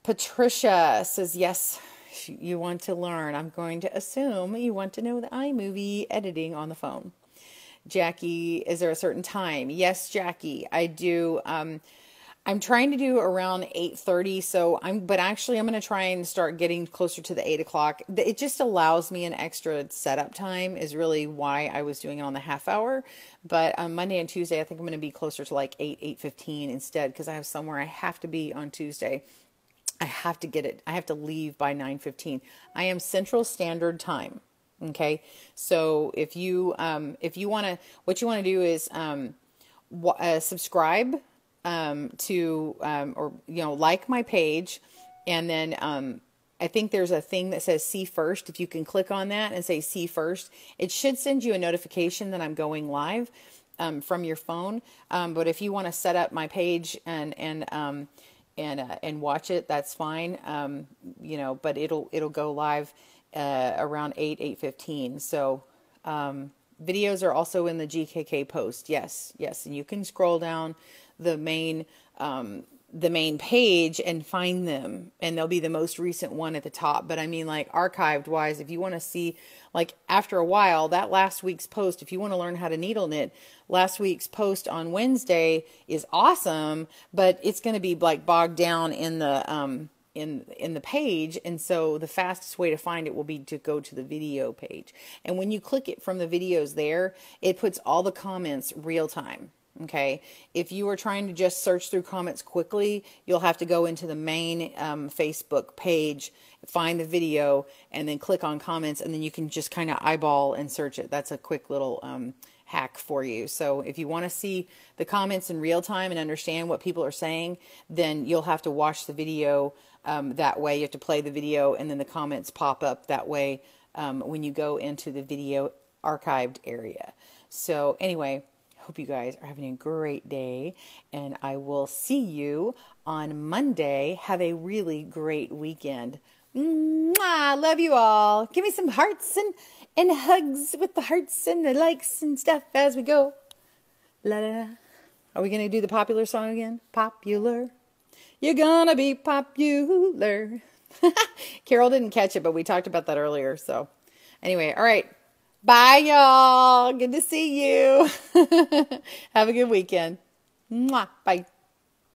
Patricia says, yes, you want to learn. I'm going to assume you want to know the iMovie editing on the phone. Jackie, is there a certain time? Yes, Jackie, I do. I'm trying to do around 8:30. But actually I'm going to try and start getting closer to the 8 o'clock. It just allows me an extra setup time is really why I was doing it on the half hour. But on Monday and Tuesday, I think I'm going to be closer to like 8:15 instead, because I have somewhere I have to be on Tuesday. I have to get it. I have to leave by 9:15. I am Central Standard Time. Okay. So if you want to, what you want to do is, subscribe, to, or, like my page. And then, I think there's a thing that says see first. If you can click on that and say see first, it should send you a notification that I'm going live, from your phone. But if you want to set up my page and watch it, that's fine. But it'll go live around 8:15. So videos are also in the GKK post. Yes, and you can scroll down the main page and find them, and they'll be the most recent one at the top. But I mean, like, archived wise, if you want to see, like, after a while, that last week's post, if you want to learn how to needle knit, last week's post on Wednesday is awesome, but it's going to be like bogged down in the in the page. And so the fastest way to find it will be to go to the video page. And when you click it from the videos there, it puts all the comments real time. Okay. If you are trying to just search through comments quickly, you'll have to go into the main Facebook page, find the video, and then click on comments, and then you can just kind of eyeball and search it. That's a quick little hack for you. So if you want to see the comments in real time and understand what people are saying, then you'll have to watch the video that way. You have to play the video, and then the comments pop up that way when you go into the video archived area. So anyway, hope you guys are having a great day, and I will see you on Monday. Have a really great weekend. Mwah! Mwah, love you all. Give me some hearts and hugs with the hearts and the likes and stuff as we go. La la la. Are we going to do the popular song again? Popular. You're gonna be popular. Carol didn't catch it, but we talked about that earlier. So anyway, all right. Bye, y'all. Good to see you. Have a good weekend. Mwah. Bye.